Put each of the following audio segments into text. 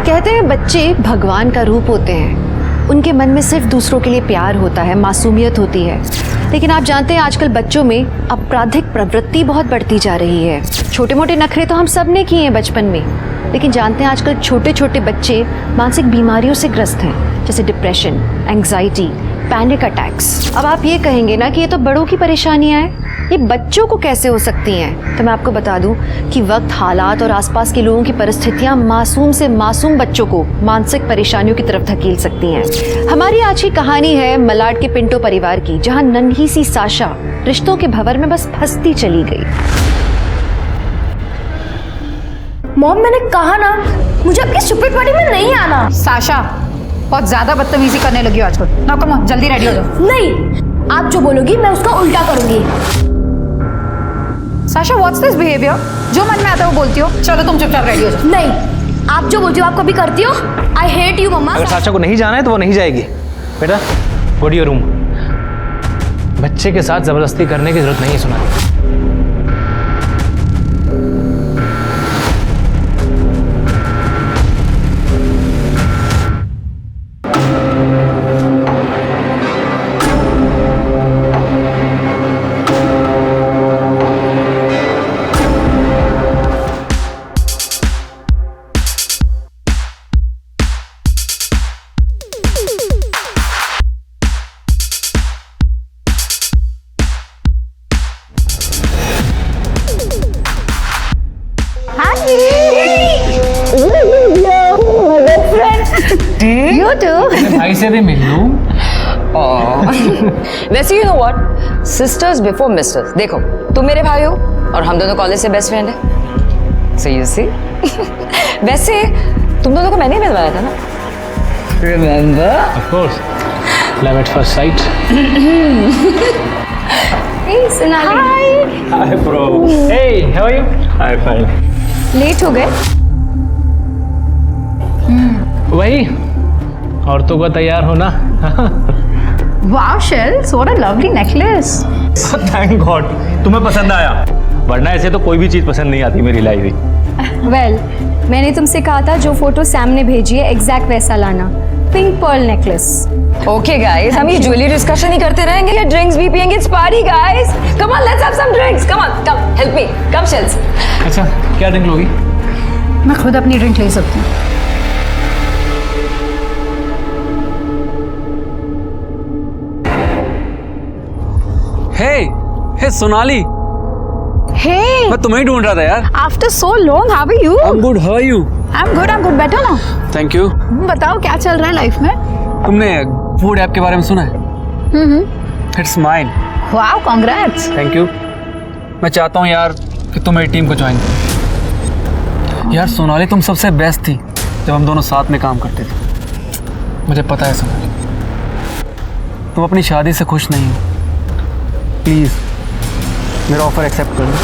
कहते हैं बच्चे भगवान का रूप होते हैं, उनके मन में सिर्फ दूसरों के लिए प्यार होता है, मासूमियत होती है। लेकिन आप जानते हैं आजकल बच्चों में आपराधिक प्रवृत्ति बहुत बढ़ती जा रही है। छोटे मोटे नखरे तो हम सब ने किए हैं बचपन में, लेकिन जानते हैं आजकल छोटे छोटे बच्चे मानसिक बीमारियों से ग्रस्त हैं, जैसे डिप्रेशन, एंग्जाइटी, पैनिक अटैक्स। अब आप ये कहेंगे ना कि ये तो बड़ों की परेशानियां हैं, ये बच्चों को कैसे हो सकती हैं? तो मैं आपको बता दूं कि वक्त, हालात और आसपास के लोगों की परिस्थितियां मासूम से मासूम बच्चों को मानसिक परेशानियों की तरफ धकेल सकती हैं। हमारी आज की कहानी है मलाड के पिंटो परिवार की, जहां नन्ही सी साशा रिश्तों के भंवर में बस फंसती चली गई। मॉम, मैंने कहा ना मुझे आपकी स्टूपिड पार्टी में नहीं आना। साशा बहुत ज्यादा बदतमीजी करने लगी हो आजकल। ना कम ऑन, जल्दी रेडी हो जाओ। नहीं, आप जो बोलोगी मैं उसका उल्टा करूंगी। Sasha what's this behaviour? जो मन में आता है वो बोलती हो। चलो तुम चुपचाप रेडी हो जाओ। नहीं, आप जो बोलती हो आप कभी करती हो। आई हेट यू मम्मा। अगर साशा को नहीं जाना है तो वो नहीं जाएगी। बेटा गो टू योर रूम। बच्चे के साथ जबरदस्ती करने की जरूरत नहीं है सुना। You too. भाई से भी मिल लूं। वैसे you know what, sisters before misters. देखो तुम मेरे भाई हो और हम दोनों कॉलेज से बेस्ट फ्रेंड है। सो यू सी वैसे तुम दोनों को मैंने ही मिलवाया था ना, remember? Of course, love at first sight. Hey Sonali. Hi bro. Hey how are you? Hi fine. Late हो गए। वही औरतों का तैयार होना। Wow, Shells, what a lovely necklace. Thank God तुम्हें पसंद आया, वरना ऐसे तो कोई भी चीज पसंद नहीं आती मेरी लाइफ में। वेल, मैंने तुमसे कहा था जो फोटो सैम ने भेजी है एग्जैक्ट वैसा लाना। Pink pearl necklace. Okay guys, हम ये ज्वेलरी डिस्कशन ही करते रहेंगे या ड्रिंक्स भी पियेंगे? It's party guys, come on let's have some drinks. Come on, come help me, come shells. अच्छा क्या ड्रिंक लोगी? मैं खुद अपनी ड्रिंक ले सकती हूँ। हे सोनाली, Hey, मैं तुम्हें ही ढूंढ रहा था यार। after so long, how are you? I'm good, how are you? I'm good, better now. Thank you. बताओ क्या चल रहा है लाइफ में? तुमने फूड ऐप के बारे में सुना है? It's mine. Wow, congrats. Thank you. मैं चाहता हूँ यार कि तुम मेरी टीम को ज्वाइन करो। यार सोनाली, तुम सबसे बेस्ट थी जब हम दोनों साथ में काम करते थे। मुझे पता है सोनाली, तुम अपनी शादी से खुश नहीं हो। प्लीज़ मेरा ऑफर एक्सेप्ट कर लो।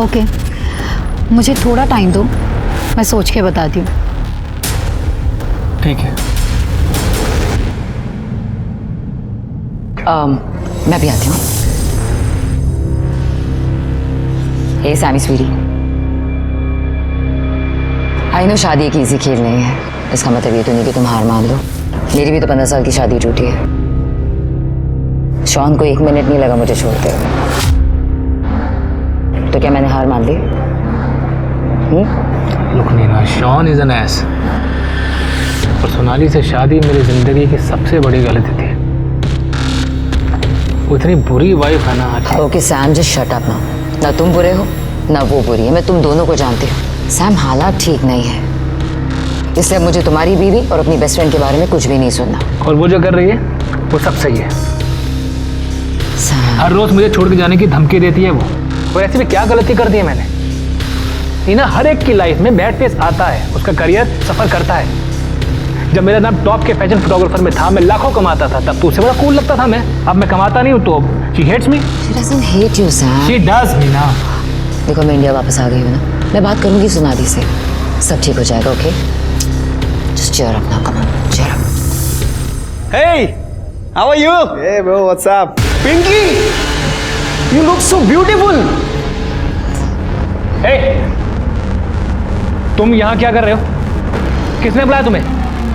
ओके, मुझे थोड़ा टाइम दो, मैं सोच के बताती हूँ। ठीक है। मैं भी आती हूँ। हे सैमी स्वीटी, आई नो शादी एक इजी खेल नहीं है। इसका मतलब ये तो नहीं कि तुम हार मान लो। मेरी भी तो 15 साल की शादी टूटी है। शॉन को 1 मिनट नहीं लगा मुझे छोड़ते हुए। तो क्या मैंने हार मान ली? Look Neena, Shaun is an ass. और सोनाली से शादी मेरी जिंदगी की सबसे बड़ी गलती थी। वो इतनी बुरी वाइफ है ना आज। Okay Sam, just shut up ना। ना तुम बुरे हो ना वो बुरी है, मैं तुम दोनों को जानती हूँ। सैम, हालात ठीक नहीं है, इसलिए अब मुझे तुम्हारी बीवी और अपनी बेस्ट फ्रेंड के बारे में कुछ भी नहीं सुनना। और वो जो कर रही है वो सब सही है। सैम, हर रोज मुझे छोड़ के जाने की धमकी देती है वो। और ऐसी में क्या गलती कर दी है मैंने? नीना, हर एक की लाइफ में बैड फेस आता है, उसका करियर सफर करता है। जब मेरा नाम टॉप के फैशन फोटोग्राफर में था, मैं लाखों कमाता था, तब तो उससे बड़ा कूल लगता था मैं। अब मैं कमाता नहीं हूँ तो she hates me. she doesn't hate you, Sam. She does Nina. देखो मैं इंडिया वापस आ गई हूँ ना, मैं बात करूंगी सोनाली से, सब ठीक हो जाएगा। Okay, just cheer up now, come on, cheer up. Hey, how are you? Hey bro, what's up? Pinky, you look so beautiful. हे, तुम यहाँ क्या कर रहे हो? किसने बुलाया तुम्हें?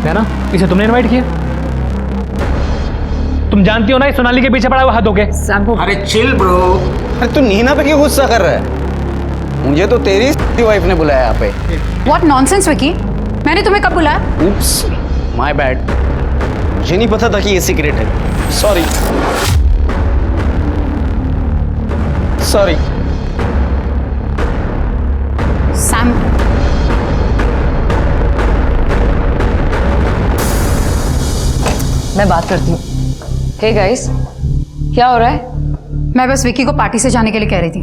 है ना, इसे तुमने इनवाइट किया। तुम जानती हो ना ये सोनाली के पीछे पड़ा हुआ हाथ धोके। अरे चिल ब्रो। अरे तू नीना पे क्यों गुस्सा कर रहा है? मुझे तो तेरी वाइफ ने बुलाया यहाँ पे। व्हाट नॉनसेंस विकी, मैंने तुम्हें कब बुलाया? उप्स, माय बैड। मुझे नहीं पता था कि ये सीक्रेट है। Sorry sorry. सैम, मैं बात करती हूँ। हे गाइस, क्या हो रहा है? मैं बस विकी को पार्टी से जाने के लिए कह रही थी।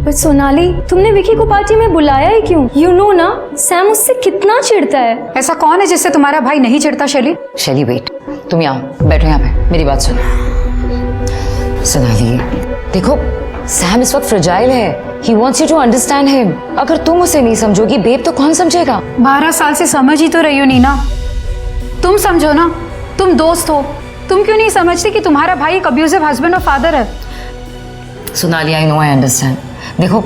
पर सोनाली, तुमने विकी को पार्टी में बुलाया ही क्यों? यू नो ना, सैम उससे कितना चिढ़ता है। ऐसा कौन है जिससे तुम्हारा भाई नहीं चिढ़ता शैली? शैली वेट, तुम यहाँ बैठो, यहाँ पे मेरी बात सुनो। सोनाली देखो, सैम इस वक्त फ्रजाइल है। He wants you to understand him. अगर तुम उसे नहीं समझोगी बेब तो कौन समझेगा? 12 साल से समझ ही तो रही हो नीना। तुम समझो ना, तुम दोस्त हो। तुम क्यों नहीं समझती कि तुम्हारा भाई एक अब्यूजिव हस्बैंड और फादर है? Sonali, I know, I understand. देखो,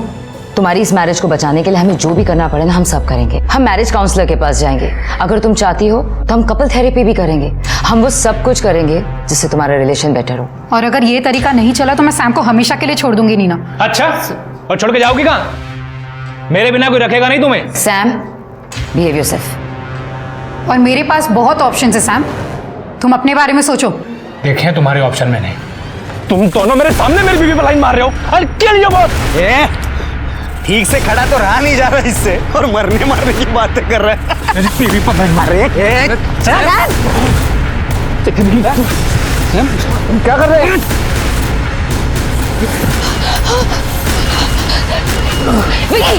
तुम्हारी इस मैरिज को बचाने के लिए हमें जो भी करना पड़े ना, हम सब करेंगे। हम मैरिज काउंसलर के पास जाएंगे। अगर तुम चाहती हो तो हम कपल थेरेपी भी करेंगे। हम वो सब कुछ करेंगे जिससे तुम्हारा रिलेशन बेटर हो। और अगर ये तरीका नहीं चला तो मैं सैम को हमेशा के लिए छोड़ दूंगी नीना। अच्छा, और छोड़ के जाओगी कहाँ? मेरे बिना कोई रखेगा नहीं तुम्हें। Sam, behave yourself. और मेरे पास बहुत ऑप्शन है सैम, तुम अपने बारे में सोचो। देखे तुम्हारे ऑप्शन मैंने। तुम दोनों मेरे सामने मेरी बीवी पर लाइन मार रहे हो। I'll kill you both। ठीक से खड़ा तो रहा नहीं जा रहा इससे, और मरने मारने की बातें कर रहा है। मेरी बीवी पर लाइन मार रहे हो। तुम क्या कर रहे हैं? Vicky!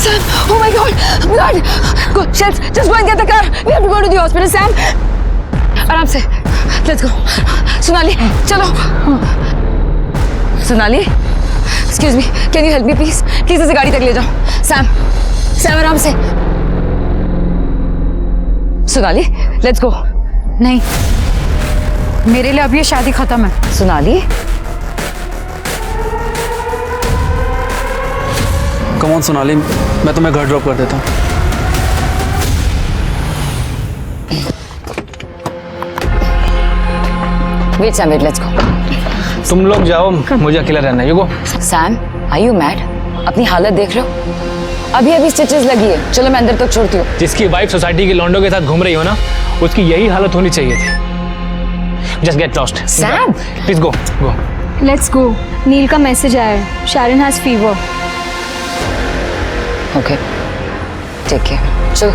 Sam! Oh my God! Blood! Go, Shells! Just go and get the car. We have to go to the hospital, Sam. आराम से. Let's go. सोनाली, चलो. Sonali, excuse me. Can you help me, please? Please इसे गाड़ी तक ले जाओ. Sam, Sam आराम से. Sonali, let's go. नहीं, मेरे लिए अब ये शादी खत्म है। सोनाली, कम ऑन सोनाली, मैं तुम्हें घर ड्रॉप कर देता हूँ। wait Sam, wait, let's go. तुम लोग जाओ, मुझे अकेला रहना है। You go. Sam, are you mad? अपनी हालत देख रहे हो? अभी अभी स्टिचेस लगी है। चलो मैं अंदर तक छोड़ती हूँ। जिसकी वाइफ सोसाइटी के लॉन्डो के साथ घूम रही हो ना, उसकी यही हालत होनी चाहिए थी। Just get lost. Sam! Please go. Go. Let's go. Neel का मैसेज आया है, Sharon has fever. Okay, take care. चलो।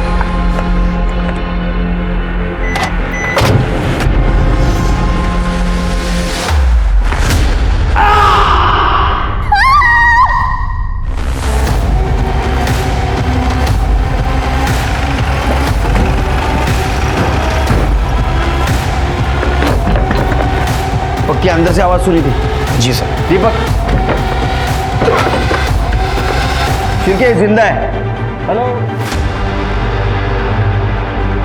पक्की अंदर से आवाज सुनी थी। जी सर। दीपक, शिरके जिंदा है। हेलो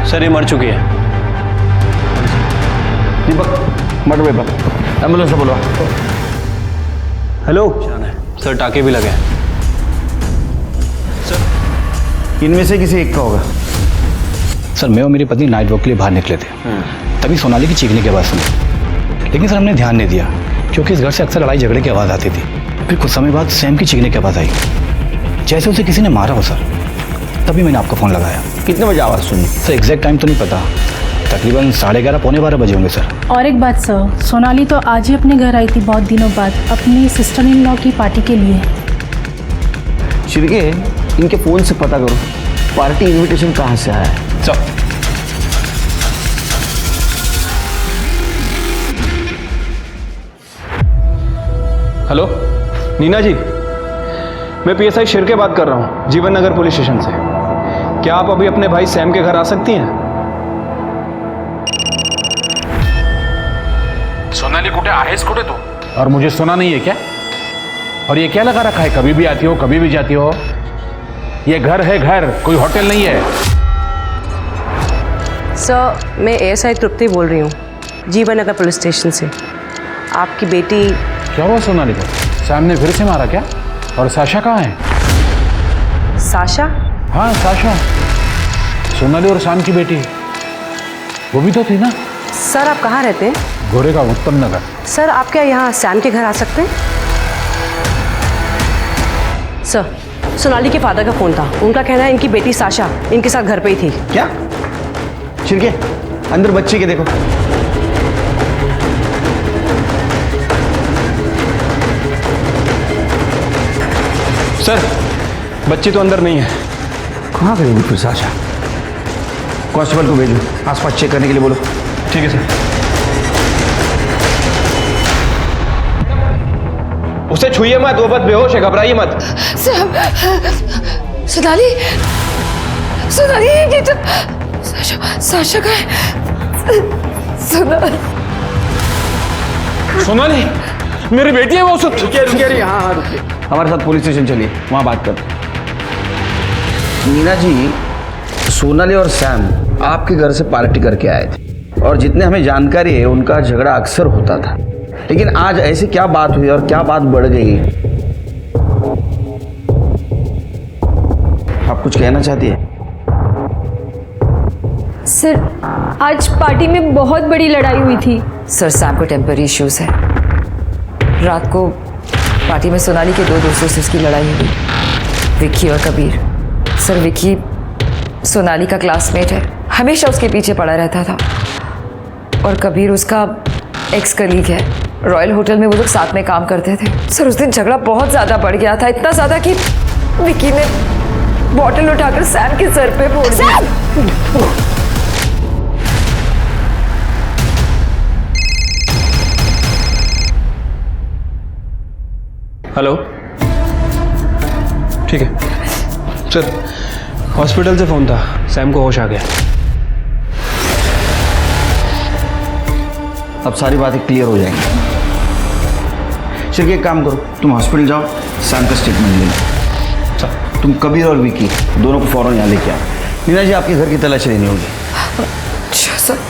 सर, ये मर चुकी है। दीपक, मर्डर पेपर, एम्बुलेंस से बुलवा। हेलो सर, टाके भी लगे। इनमें से किसी एक का होगा। सर, मैं और मेरी पत्नी नाइट वॉक के लिए बाहर निकले थे, तभी सोनाली की चीखने की आवाज़ सुनी। लेकिन सर हमने ध्यान नहीं दिया क्योंकि इस घर से अक्सर लड़ाई झगड़े की आवाज़ आती थी। फिर कुछ समय बाद सैम की चीखने की आवाज़ आई, जैसे उसे किसी ने मारा हो सर। तभी मैंने आपको फ़ोन लगाया। कितने बजे आवाज़ सुनी? सर एग्जैक्ट टाइम तो नहीं पता, तकरीबन 11:30 पौने 12 बजे होंगे सर। और एक बात सर, सोनाली तो आज ही अपने घर आई थी बहुत दिनों बाद अपनी सिस्टर इन लॉ की पार्टी के लिए। शिरके, इनके फ़ोन से पता करो पार्टी इनविटेशन कहाँ से आया है। चलो। हेलो नीना जी, मैं पीएसआई शिरके बात कर रहा हूँ, जीवन नगर पुलिस स्टेशन से। क्या आप अभी अपने भाई सैम के घर आ सकती हैं? सोनाली कुठे आहेस कुठे तू? और मुझे सुना नहीं है क्या? और ये क्या लगा रखा है, कभी भी आती हो कभी भी जाती हो? ये घर है, घर, कोई होटल नहीं है। सर, मैं एएसआई तृप्ति बोल रही हूँ, जीवन नगर पुलिस स्टेशन से। आपकी बेटी। क्या हुआ सोनाली को? सैम ने फिर से मारा क्या? और साशा कहाँ है? साशा? हाँ साशा, सोनाली और शाम की बेटी, वो भी तो थी ना। सर आप कहाँ रहते हैं? गोरे का उत्तम नगर। सर आप क्या यहाँ सैम के घर आ सकते हैं? सर सोनाली के फादर का फोन था, उनका कहना है इनकी बेटी साशा इनके साथ घर पे ही थी। क्या? छिड़के अंदर बच्चे के देखो। सर बच्ची तो अंदर नहीं है। कहाँ गई फिर साशा? कांस्टेबल को भेजो, आसपास चेक करने के लिए बोलो। ठीक है सर। उसे छुइए मत, वो बस बेहोश है, घबराइए मत। सोनाली, सोनाली ये तो साशा का है। सोनाली मेरी बेटी है वो। रुकिए। हाँ रुकिए, हमारे साथ पुलिस स्टेशन चलिए, वहाँ बात कर। मीना जी, सोनाली और सैम आपके घर से पार्टी करके आए थे और जितने हमें जानकारी है उनका झगड़ा अक्सर होता था, लेकिन आज ऐसी क्या बात हुई और क्या बात बढ़ गई? आप कुछ कहना चाहती है? सर आज पार्टी में बहुत बड़ी लड़ाई हुई थी। सर सैम को टेम्पररी इश्यूज है। रात को पार्टी में सोनाली के 2 दोस्तों से उसकी लड़ाई हुई, विक्की और कबीर। सर विक्की सोनाली का क्लासमेट है, हमेशा उसके पीछे पड़ा रहता था, और कबीर उसका एक्स कलीग है। रॉयल होटल में वो लोग साथ में काम करते थे। सर उस दिन झगड़ा बहुत ज़्यादा बढ़ गया था, इतना ज़्यादा कि विक्की ने बॉटल उठाकर सैम के सर पे फोड़ दिया। हेलो, ठीक है सर, हॉस्पिटल से फोन था, सैम को होश आ गया। अब सारी बातें क्लियर हो जाएंगी। चलिए एक काम करो, तुम हॉस्पिटल जाओ, सैम का स्टेटमेंट ले लो। तुम कबीर और विकी दोनों को फौरन यहाँ लेके आओ। मीना जी आपके घर की तलाशी लेनी होगी। अच्छा सर।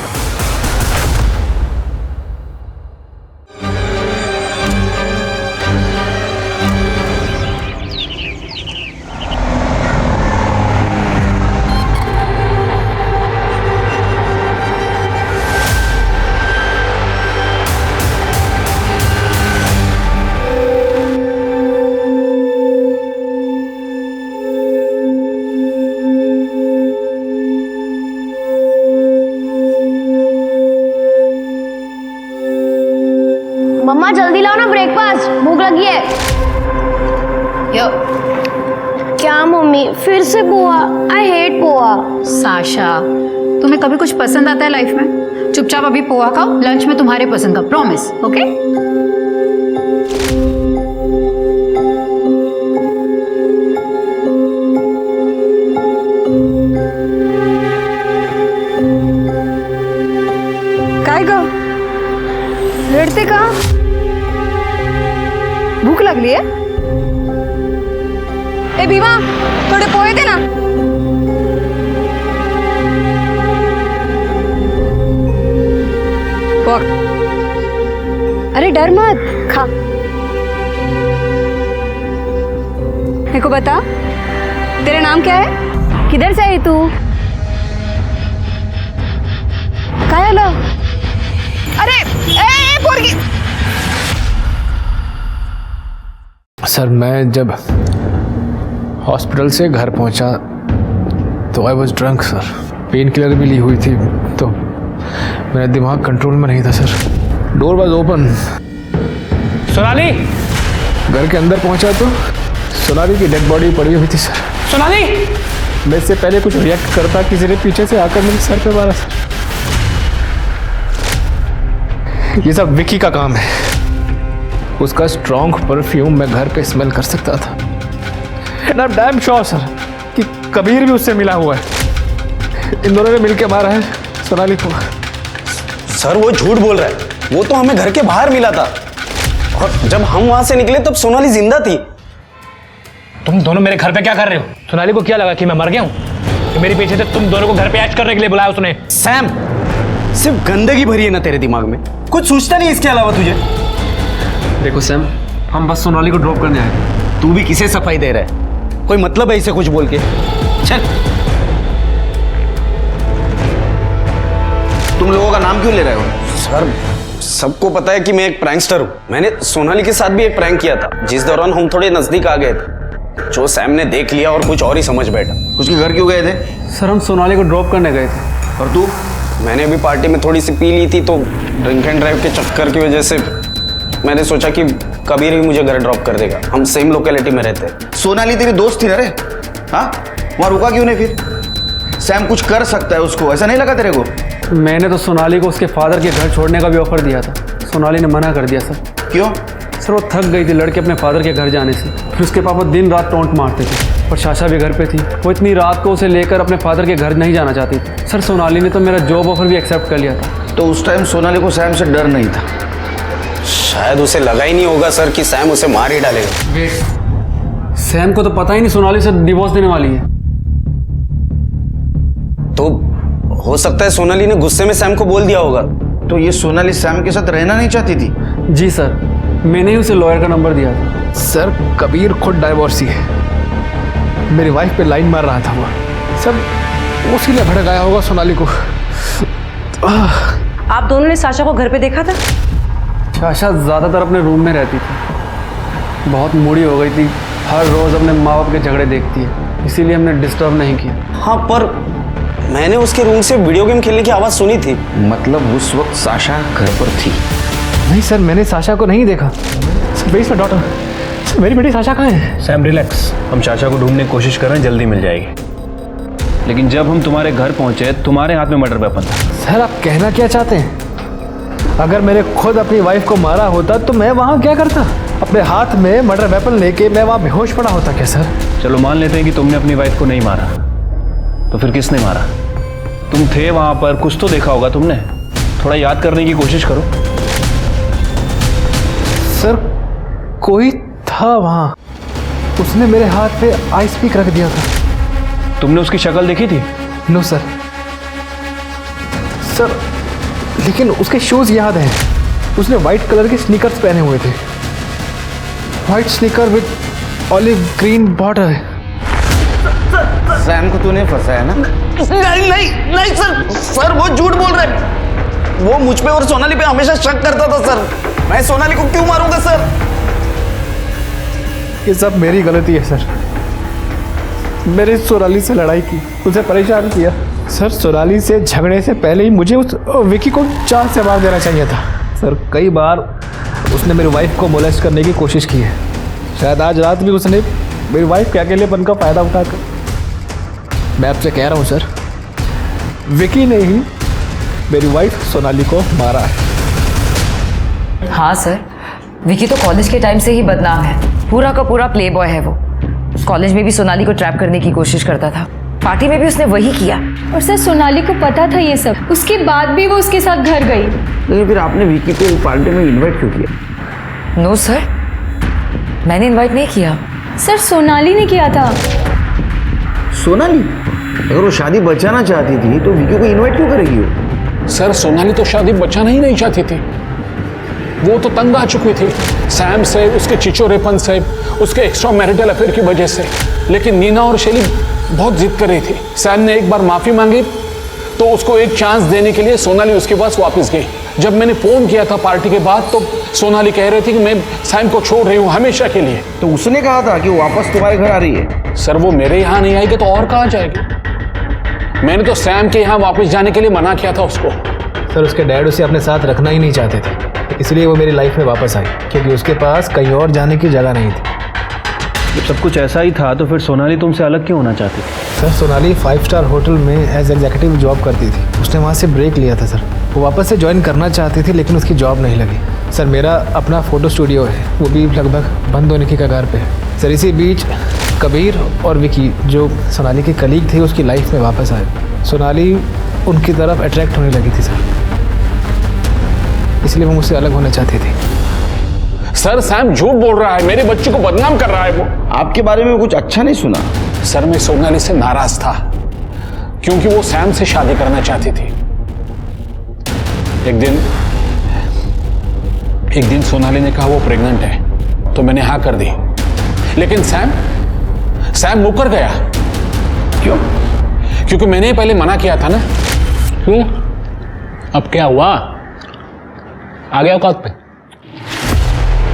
मम्मा जल्दी लाओ ना ब्रेकफास्ट, भूख लगी है। क्या मम्मी फिर से poha? I hate poha. Sasha, तुम्हें कभी कुछ पसंद आता है लाइफ में? चुपचाप अभी पोहा खाओ, लंच में तुम्हारे पसंद का, प्रॉमिस। ओके? काय ग रडते का? भूक लागली आहे? ए भीमा, थोडे पोहे दे ना। अरे डर मत, खा। मेरे को बता, तेरा नाम क्या है? किधर से आई तू? काय आलं? अरे ए पोरगी। सर मैं जब हॉस्पिटल से घर पहुंचा तो I was drunk sir. Pain killer भी ली हुई थी, तो मेरा दिमाग कंट्रोल में नहीं था sir. Door was open. Sonali! घर के अंदर पहुंचा तो सोनाली की डेड बॉडी पड़ी हुई थी सर। सोनाली! मैं इससे पहले कुछ रिएक्ट करता, किसी ने पीछे से आकर मेरे सर पे मारा सर। ये सब विकी का काम है। उसका स्ट्रॉन्ग परफ्यूम मैं घर पे स्मेल कर सकता था। And I am damn sure sir कि कबीर भी उससे मिला हुआ है। इन दोनों ने मिलकर मारा है सोनाली को। सर वो झूठ बोल रहा है, वो तो हमें घर के बाहर मिला था और जब हम वहां से निकले तब सोनाली जिंदा थी। तुम दोनों मेरे घर पे क्या कर रहे हो? सोनाली को क्या लगा कि मैं मर गया हूँ कि मेरे पीछे से तुम दोनों को घर पे ऐश करने के लिए बुलाया उसने? सैम, सिर्फ गंदगी भरी है ना तेरे दिमाग में, कुछ सोचता नहीं इसके अलावा तुझे? देखो सैम, हम बस सोनाली को ड्रॉप करने आए, तू भी किसे सफाई दे रहा है? कोई मतलब है इसे कुछ बोल के? चल। तुम लोगों का नाम क्यों ले रहे हो? सर सबको पता है कि मैं एक प्रैंकस्टर हूँ। मैंने सोनाली के साथ भी एक प्रैंक किया था, जिस दौरान हम थोड़े नजदीक आ गए थे। जो सैम ने देख लिया और कुछ और ही समझ बैठा। उसके घर क्यों गए थे? सर हम सोनाली को ड्रॉप करने गए थे। और तू? मैंने अभी पार्टी में थोड़ी सी पी ली थी, तो ड्रिंक एंड ड्राइव के चक्कर की वजह से मैंने सोचा कि कबीर ही मुझे घर ड्रॉप कर देगा। हम सेम लोकेलिटी में रहते हैं। सोनाली तेरी दोस्त थी ना रे? हाँ, वहां रुका क्यों नहीं फिर? सैम कुछ कर सकता है उसको, ऐसा नहीं लगा तेरे को? मैंने तो सोनाली को उसके फादर के घर छोड़ने का भी ऑफर दिया था। सोनाली ने मना कर दिया सर। क्यों? सर वो थक गई थी लड़के अपने फादर के घर जाने से। फिर उसके पापा दिन रात टोंट मारते थे और साशा भी घर पे थी। वो इतनी रात को उसे लेकर अपने फादर के घर नहीं जाना चाहती थी। सर सोनाली ने तो मेरा जॉब ऑफर भी एक्सेप्ट कर लिया था। तो उस टाइम सोनाली को सैम से डर नहीं था? शायद उसे लगा ही नहीं होगा सर कि सैम उसे मार ही डालेगा। वेट, सैम को तो पता ही नहीं सोनाली से डिवोर्स देने वाली है। तो हो सकता है सोनाली ने गुस्से में सैम को बोल दिया होगा। तो ये सोनाली सैम के साथ रहना नहीं चाहती थी? जी सर, मैंने ही उसे लॉयर का नंबर दिया था। सर कबीर खुद डाइवोर्सी है। मेरी वाइफ पे लाइन मार रहा था वो। सर उसी ने भड़काया होगा सोनाली को। आप दोनों ने साशा को घर पे देखा था? साशा ज़्यादातर अपने रूम में रहती थी। बहुत मूडी हो गई थी, हर रोज़ अपने माँ बाप के झगड़े देखती है, इसीलिए हमने डिस्टर्ब नहीं किया। हाँ, पर मैंने उसके रूम से वीडियो गेम खेलने की आवाज़ सुनी थी। मतलब उस वक्त साशा घर पर थी? नहीं सर, मैंने साशा को नहीं देखा। सर डॉटर, मेरी बेटी साशा कहाँ है? सैम रिलैक्स, हम चाचा को ढूंढने की कोशिश कर रहे हैं, जल्दी मिल जाएगी। लेकिन जब हम तुम्हारे घर पहुंचे तुम्हारे हाथ में मर्डर वेपन था। सर आप कहना क्या चाहते हैं? अगर मैंने खुद अपनी वाइफ को मारा होता तो मैं वहाँ क्या करता? अपने हाथ में मर्डर वेपन लेके मैं वहाँ बेहोश पड़ा होता क्या सर? चलो मान लेते हैं कि तुमने अपनी वाइफ को नहीं मारा, तो फिर किसने मारा? तुम थे वहाँ पर, कुछ तो देखा होगा तुमने। थोड़ा याद करने की कोशिश करो। सर कोई था वहाँ, उसने मेरे हाथ पे आइस पिक रख दिया था। तुमने उसकी शक्ल देखी थी? No sir. सर लेकिन उसके शूज याद हैं। उसने वाइट कलर के स्नीकर्स पहने हुए थे, white sneaker with olive green border. Sam को तूने फंसाया ना? नहीं सर वो झूठ बोल रहे हैं। वो मुझ पे और सोनाली पे हमेशा शक करता था सर। मैं सोनाली को क्यों मारूंगा सर? ये सब मेरी गलती है सर। मैंने सोनाली से लड़ाई की, उसे परेशान किया। सर सोनाली से झगड़े से पहले ही मुझे उस विकी को चार से मार देना चाहिए था। सर कई बार उसने मेरी वाइफ को मोलेस्ट करने की कोशिश की है। शायद आज रात भी उसने मेरी वाइफ के अकेलेपन का फायदा उठाकर। मैं आपसे कह रहा हूँ सर, विकी ने ही मेरी वाइफ सोनाली को मारा है। हाँ सर, विकी तो कॉलेज के टाइम से ही बदनाम है। पूरा का पूरा प्ले बॉय है वो। कॉलेज में भी सोनाली को ट्रैप करने की कोशिश करता था, पार्टी में भी उसने वही किया। और सर सोनाली को पता था ये सब, उसके बाद भी वो उसके साथ घर गई। लेकिन फिर आपने विकी को पार्टी में इनवाइट क्यों किया? नो सर, मैंने इनवाइट नहीं किया। सर सोनाली ने किया था। सोनाली? अगर वो शादी बचाना चाहती थी तो विकी को इनवाइट क्यों करेगी वो? सर सोनाली तो शादी बचाना ही नहीं चाहती थी। वो तो तंग आ चुकी थी सैम से, उसके चिचोरेपन से, उसके एक्स्ट्रा मैरिटल अफेयर की वजह से। लेकिन नीना और शैली बहुत जिद कर रही थी। सैम ने एक बार माफ़ी मांगी तो उसको एक चांस देने के लिए सोनाली उसके पास वापस गई। जब मैंने फ़ोन किया था पार्टी के बाद तो सोनाली कह रही थी कि मैं सैम को छोड़ रही हूँ हमेशा के लिए। तो उसने कहा था कि वो वापस तुम्हारे घर आ रही है? सर वो मेरे यहाँ नहीं आएगी तो और कहाँ जाएगी? मैंने तो सैम के यहाँ वापस जाने के लिए मना किया था उसको। सर उसके डैड उसे अपने साथ रखना ही नहीं चाहते थे, इसलिए वो मेरी लाइफ में वापस आई, क्योंकि उसके पास कहीं और जाने की जगह नहीं थी। जब सब कुछ ऐसा ही था तो फिर सोनाली तुमसे अलग क्यों होना चाहती थी? सर सोनाली 5 स्टार होटल में एज एग्जीक्यूटिव जॉब करती थी। उसने वहाँ से ब्रेक लिया था सर। वो वापस से ज्वाइन करना चाहती थी लेकिन उसकी जॉब नहीं लगी। सर मेरा अपना फ़ोटो स्टूडियो है, वो भी लगभग बंद होने की कगार पे है। सर इसी बीच कबीर और विकी जो सोनाली के कलीग थे उसकी लाइफ में वापस आए। सोनाली उनकी तरफ अट्रैक्ट होने लगी थी सर, इसलिए वो मुझसे अलग होना चाहती थी। सर सैम झूठ बोल रहा है, मेरे बच्चे को बदनाम कर रहा है वो। आपके बारे में कुछ अच्छा नहीं सुना? सर मैं सोनाली से नाराज था क्योंकि वो सैम से शादी करना चाहती थी। एक दिन सोनाली ने कहा वो प्रेग्नेंट है तो मैंने हाँ कर दी। लेकिन सैम मुकर गया। क्यों? क्योंकि मैंने ही पहले मना किया था ना। क्यों? अब क्या हुआ? आ गया औकात पे?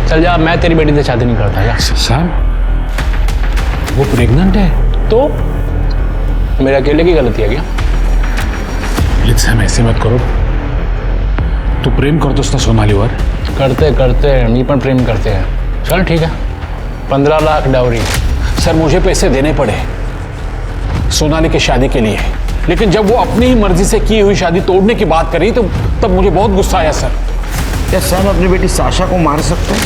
चल जा, मैं तेरी बेटी से शादी नहीं करता यार। सैम वो प्रेग्नेंट है तो मेरे अकेले की गलती है क्या? लेकिन सैम ऐसे मत करो, तू प्रेम करतोस ना सोनालीवर? करते मी पण प्रेम करते हैं। चल ठीक है, 15 लाख डाउरी। सर मुझे पैसे देने पड़े सोनाली की शादी के लिए, लेकिन जब वो अपनी ही मर्जी से की हुई शादी तोड़ने की बात करी तो तब मुझे बहुत गुस्सा आया सर। क्या सैम अपनी बेटी साशा को मार सकता है?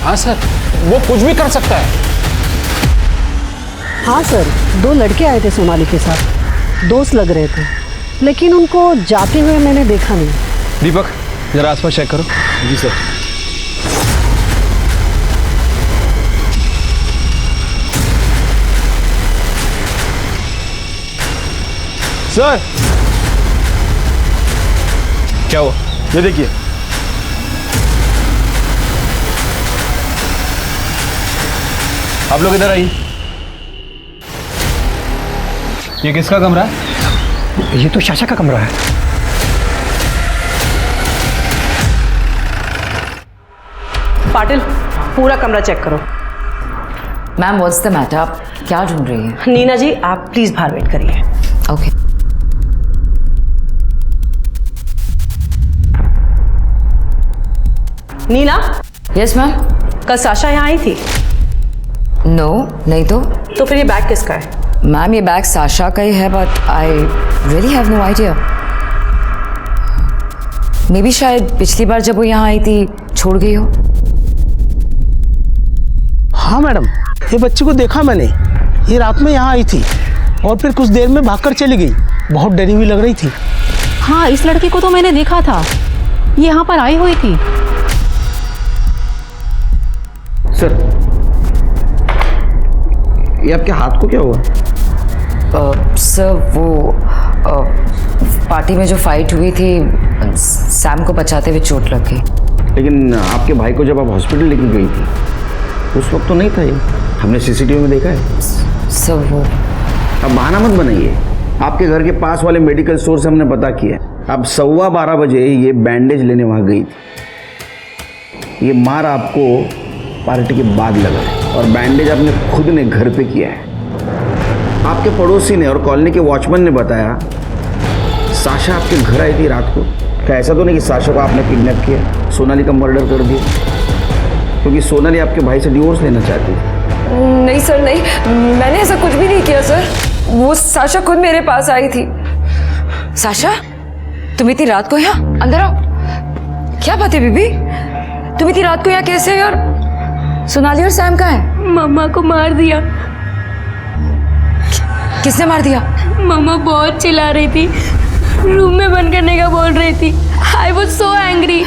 हाँ सर, वो कुछ भी कर सकता है। हाँ सर, 2 लड़के आए थे सोनाली के साथ, दोस्त लग रहे थे, लेकिन उनको जाते हुए मैंने देखा नहीं। दीपक जरा आसपास चेक करो। जी सर। सर क्या हुआ? ये देखिए, आप लोग इधर आइए। ये किसका कमरा है? ये तो साशा का कमरा है। पाटिल, पूरा कमरा चेक करो। मैम व्हाट्स द मैटर, आप क्या ढूंढ रही हैं? नीना जी आप प्लीज बाहर वेट करिए। ओके। नीना। Yes ma'am. कल साशा यहाँ आई थी? नो नहीं तो फिर ये बैग किसका है? मैम ये बैग साशा का ही है, but I really have no idea. May be शायद पिछली बार जब वो यहाँ आई थी छोड़ गई हो। हाँ मैडम, ये बच्ची को देखा मैंने, ये रात में यहाँ आई थी और फिर कुछ देर में भागकर चली गई। बहुत डरी हुई लग रही थी। हाँ, इस लड़की को तो मैंने देखा था, ये यहाँ पर आई हुई थी। सर ये आपके हाथ को क्या हुआ? सर वो पार्टी में जो फाइट हुई थी, सैम को बचाते हुए चोट लग गई। लेकिन आपके भाई को जब आप हॉस्पिटल लेके गई थी उस वक्त तो नहीं था ये, हमने सीसीटीवी में देखा है। सर वो अब बहाना मत बनाइए, आपके घर के पास वाले मेडिकल स्टोर से हमने पता किया। अब 12:15 बजे ये बैंडेज लेने वहाँ गई थी। ये मार आपको पार्टी के बाद लगा है और बैंडेज आपने खुद ने घर पे किया है। आपके पड़ोसी ने और कॉलोनी के वॉचमैन ने बताया साशा आपके घर आई थी रात को। क्या ऐसा तो नहीं कि साशा को आपने किडनैप किया, सोनाली का मर्डर कर दिया? क्योंकि सोनाली आपके भाई से डिवोर्स लेना चाहती थी। नहीं सर नहीं, मैंने ऐसा कुछ भी नहीं किया सर। वो साशा खुद मेरे पास आई थी। साशा तुम इतनी रात को यहाँ? अंदर आओ। क्या बात है बीबी, तुम इतनी रात को यहाँ कैसे है? और सोनाली और सैम कहाँ है? मम्मा को मार दिया। किसने मार दिया? मम्मा बहुत चिल्ला रही थी, रूम में बंद करने का बोल रही थी। I was so angry.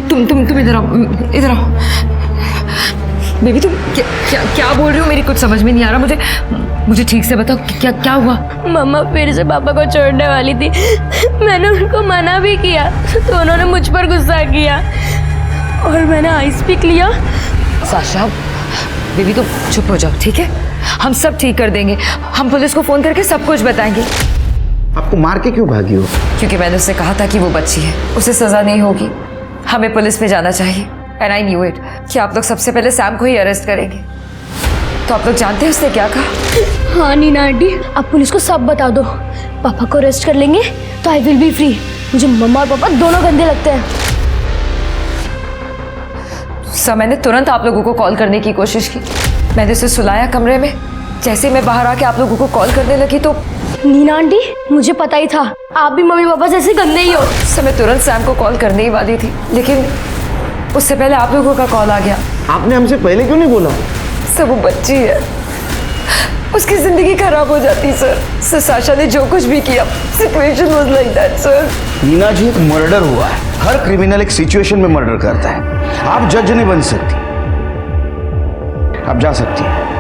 तुम इधर आओ, इधर आओ। बेबी तुम क्या बोल रही हो? मेरी कुछ समझ में नहीं आ रहा। मुझे ठीक से बताओ क्या हुआ? मम्मा फिर से पापा को छोड़ने वाली थी, मैंने उनको मना भी किया तो उन्होंने मुझ पर गुस्सा किया और मैंने आइस पिक लिया। साशा बेबी तुम चुप हो जाओ, ठीक है? हम सब ठीक कर देंगे। हम पुलिस को फोन करके सब कुछ बताएंगे। आपको मार के क्यों भागी हो? क्योंकि मैंने उससे कहा था कि वो बच्ची है, उसे सजा नहीं होगी, हमें पुलिस में जाना चाहिए। एंड आई न्यू इट कि आप लोग सबसे पहले सैम को ही अरेस्ट करेंगे। तो आप लोग जानते हैं उसने क्या कहा? हाँ नीना आंटी, आप पुलिस को सब बता दो। पापा को अरेस्ट कर लेंगे तो आई विल बी फ्री। मुझे मम्मा और पापा दोनों गंदे लगते हैं। सर मैंने तुरंत आप लोगों को कॉल करने की कोशिश की। मैंने उसे सुलाया कमरे में। जैसे ही मैं बाहर आके आप लोगों को कॉल करने लगी तो नीना आंटी मुझे पता ही था आप भी मम्मी पापा जैसे गंदे ही हो। सर मैं तुरंत सैम को कॉल करने ही वाली थी, लेकिन उससे पहले आप लोगों का कॉल आ गया। आपने हमसे पहले क्यों नहीं बोला? सर वो बच्ची है, उसकी जिंदगी खराब हो जाती सर। साशा ने जो कुछ भी किया, situation was like that sir. Neena ji एक मर्डर हुआ है, हर क्रिमिनल एक सिचुएशन में मर्डर करता है। आप जज नहीं बन सकती, आप जा सकती हैं।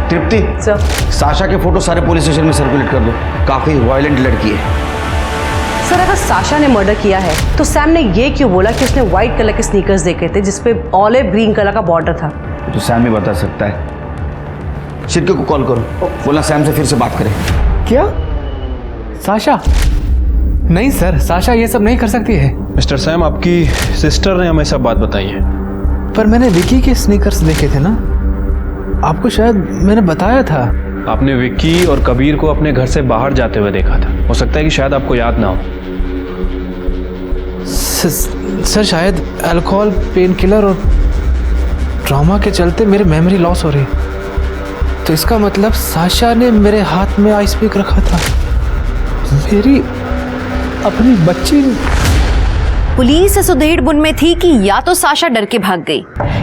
तृप्ति सर, साशा के फोटो सारे पुलिस स्टेशन में सर्कुलेट कर दो, काफी वायलेंट लड़की है। सर अगर साशा ने मर्डर किया है तो सैम ने ये क्यों बोला कि उसने व्हाइट कलर के स्नीकर्स देखे थे जिसपे ऑलिव ग्रीन कलर का बॉर्डर था? तो सैम ही बता सकता है। शिरके को कॉल करो, बोला सैम से फिर से बात करें। क्या? साशा? नहीं सर, साशा ये सब नहीं कर सकती है। मिस्टर सैम, आपकी सिस्टर ने हमें सब बात बताई है। पर मैंने विकी के स्नीकर्स देखे थे ना, आपको शायद मैंने बताया था। आपने विक्की और कबीर को अपने घर से बाहर जाते हुए देखा था। हो सकता है कि शायद आपको याद ना हो। सर शायद अल्कोहल, पेन किलर और ट्रॉमा के चलते मेरी मेमोरी लॉस हो रही। तो इसका मतलब साशा ने मेरे हाथ में आइस पिक रखा था। मेरी अपनी बच्ची। पुलिस इस उधेड़-बुन में थी कि या तो साशा डर के भाग गई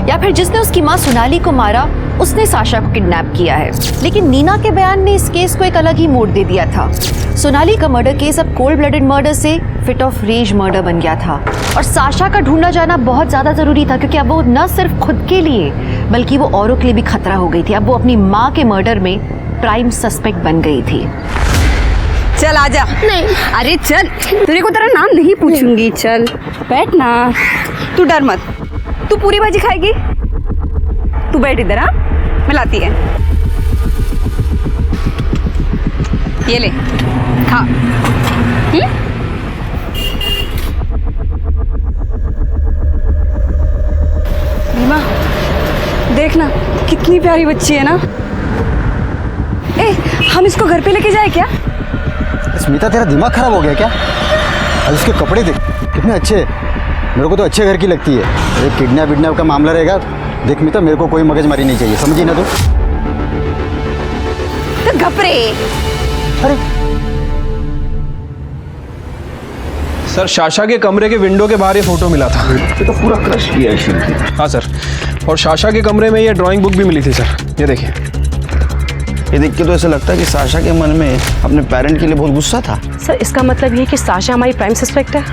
या फिर जिसने उसकी मां सोनाली को मारा उसने साशा को किडनैप किया है। लेकिन नीना के बयान ने इस केस को एक अलग ही मोड़ दे दिया था। सोनाली का मर्डर केस अब कोल्ड ब्लडेड मर्डर से फिट ऑफ रेज मर्डर बन गया था और साशा का ढूंढा जाना बहुत ज्यादा जरूरी था, क्योंकि अब वो न सिर्फ खुद के लिए बल्कि वो औरों के लिए भी खतरा हो गई थी। अब वो अपनी माँ के मर्डर में प्राइम सस्पेक्ट बन गई थी। चल आजा। नहीं। अरे चल, तेरे को तेरा नाम नहीं पूछूंगी। चल बैठ ना, तू डर मत। तू पूरी भाजी खाएगी? तू बैठ इधर। हाँ, मैं लाती है। ये ले, खा। रीमा, देखना कितनी प्यारी बच्ची है ना। ए, हम इसको घर पे लेके जाए क्या? स्मिता, तेरा दिमाग खराब हो गया क्या? और इसके कपड़े देख कितने अच्छे हैं। मेरे को तो अच्छे घर की लगती है। अरे किडनैप विडनैप का मामला रहेगा। देख मिता, मेरे को कोई मगजमारी नहीं चाहिए, समझी ना तू? तो घपरे। अरे सर, साशा के कमरे के विंडो के बाहर ये फोटो मिला था। ये तो पूरा क्रश किया है शिरके। हाँ सर, और साशा के कमरे में ये ड्राइंग बुक भी मिली थी सर। ये देखिए। ये देख के तो ऐसा लगता है कि साशा के मन में अपने पेरेंट के लिए बहुत गुस्सा था। सर इसका मतलब ये है कि साशा हमारी प्राइम सस्पेक्ट है?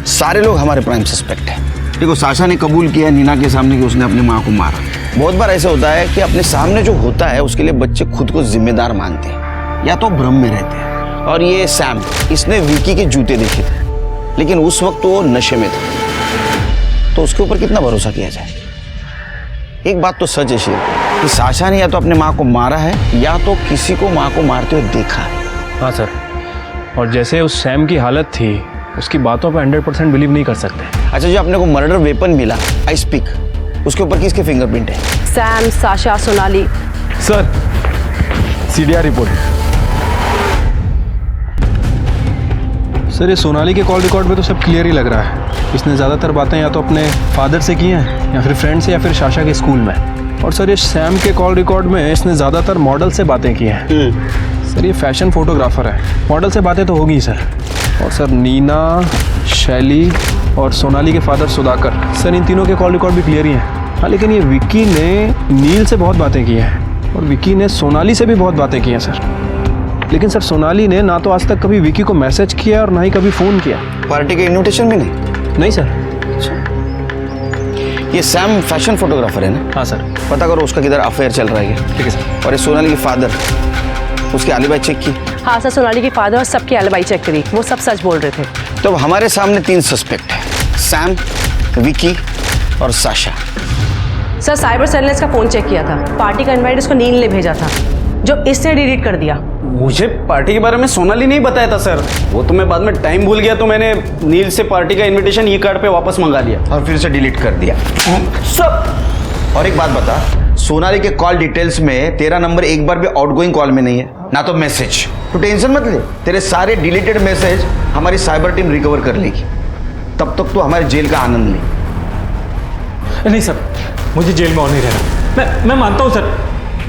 सारे लोग हमारे प्राइम सस्पेक्ट हैं। देखो, साशा ने कबूल किया नीना के सामने कि उसने अपनी माँ को मारा। बहुत बार ऐसा होता है कि अपने सामने जो होता है उसके लिए बच्चे खुद को जिम्मेदार मानते हैं या तो भ्रम में रहते हैं। और ये सैम, इसने विकी के जूते देखे थे, लेकिन उस वक्त वो नशे में था, तो उसके ऊपर कितना भरोसा किया जाए। एक बात तो सच है शेर कि साशा ने या तो अपने माँ को मारा है या तो किसी को माँ को मारते हुए देखा है। हाँ सर, और जैसे उस सैम की हालत थी, उसकी बातों पर 100% बिलीव नहीं कर सकते। अच्छा, जो अपने को मर्डर वेपन मिला, आइस पिक, उसके ऊपर किसके फिंगरप्रिंट है? Sam, Sasha, Sonali. Sir, CDR report. Sir, ये सोनाली के कॉल रिकॉर्ड में तो सब क्लियर ही लग रहा है। इसने ज़्यादातर बातें या तो अपने फादर से की हैं या फिर फ्रेंड से या फिर साशा के स्कूल में। और सर, ये सैम के कॉल रिकॉर्ड में इसने ज़्यादातर मॉडल से बातें की हैं। सर, ये फैशन फोटोग्राफर है, मॉडल से बातें तो होगी सर। और सर, नीना, शैली और सोनाली के फादर सुधाकर, सर इन तीनों के कॉल रिकॉर्ड भी क्लियर ही हैं। हाँ, लेकिन ये विक्की ने नील से बहुत बातें की हैं और विक्की ने सोनाली से भी बहुत बातें की हैं सर। लेकिन सर, सोनाली ने ना तो आज तक कभी विक्की को मैसेज किया और ना ही कभी फ़ोन किया। पार्टी का इन्विटेशन भी नहीं? नहीं सर। ये सैम फैशन फोटोग्राफर है ना? हाँ सर। पता करो उसका किधर अफेयर चल रहा है। ठीक है सर। और ये सोनाली के फादर, उसकी एलिबाई चेक की? हाँ सर, सोनाली के फादर और सबकी एलिबाई चेक करी, वो सब सच बोल रहे थे। तो अब हमारे सामने 3 सस्पेक्ट हैं, सैम, विकी और साशा। सर, साइबर सेल ने इसका फोन चेक किया था। पार्टी का इनवाइट इसको नील ने भेजा था, जो इसने डिलीट कर दिया। मुझे पार्टी के बारे में सोनाली नहीं बताया था सर। वो तो मैं बाद में टाइम भूल गया, तो मैंने नील से पार्टी का इनविटेशन ई कार्ड पे वापस मंगा लिया और फिर से डिलीट कर दिया सब। और एक बात बता, सोनाली के कॉल डिटेल्स में तेरा नंबर एक बार भी आउटगोइंग कॉल में नहीं है, ना तो मैसेज। तो टेंशन मत ले, तेरे सारे डिलीटेड मैसेज हमारी साइबर टीम रिकवर कर लेगी। तब तक तो हमारे जेल का आनंद ले। नहीं सर, मुझे जेल में और नहीं रहना। मैं मानता हूँ सर,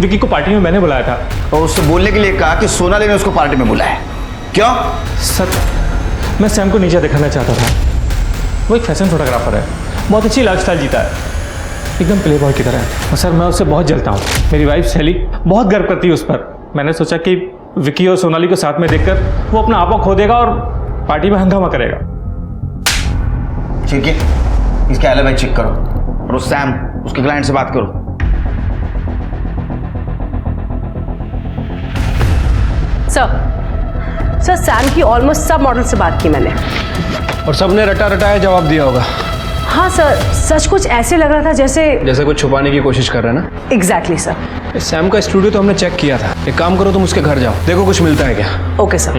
विकी को पार्टी में मैंने बुलाया था। और उससे बोलने के लिए कहा कि सोनाली ने उसको पार्टी में बुलाया। क्यों? सर, मैं सैम को नीचे दिखाना चाहता था। वो एक फैशन फोटोग्राफर है, बहुत अच्छी लाइफस्टाइल जीता है, एकदम प्ले बॉय की तरह है। और सर, मैं उससे बहुत जलता हूँ। मेरी वाइफ शैली बहुत गर्व करती है उस पर। मैंने सोचा कि विकी और सोनाली को साथ में देखकर वो अपना आपा खो देगा और पार्टी में हंगामा करेगा। ठीक है, इसके एलिबाई चेक करो और उस सैम, उसके क्लाइंट से बात करो। सर, सर सैम की ऑलमोस्ट सब मॉडल से बात की मैंने। और सबने रटा रटाया जवाब दिया होगा। हाँ सर, सच कुछ ऐसे लग रहा था जैसे कुछ छुपाने की कोशिश कर रहे हैं ना। Exactly sir. सैम का स्टूडियो तो हमने चेक किया था। एक काम करो, तुम उसके घर जाओ, देखो कुछ मिलता है क्या। Okay sir.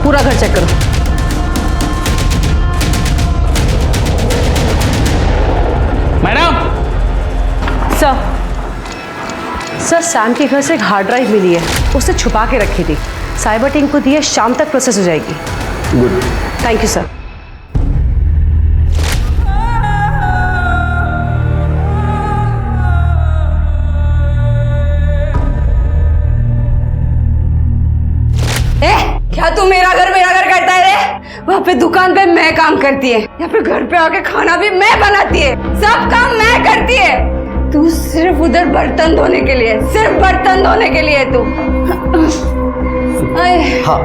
पूरा घर चेक करो। मैडम। सर सैम के घर से एक हार्ड ड्राइव मिली है, उसे छुपा के रखी थी। साइबर टीम को दी है, शाम तक प्रोसेस हो जाएगी। गुड। Thank you sir. क्या तू मेरा घर करता है रे? वहाँ पे दुकान पे मैं काम करती है, यहाँ पे घर पे आके खाना भी मैं बनाती है, सब काम मैं करती है। तू सिर्फ उधर बर्तन धोने के लिए, सिर्फ बर्तन धोने के लिए तू। हाँ,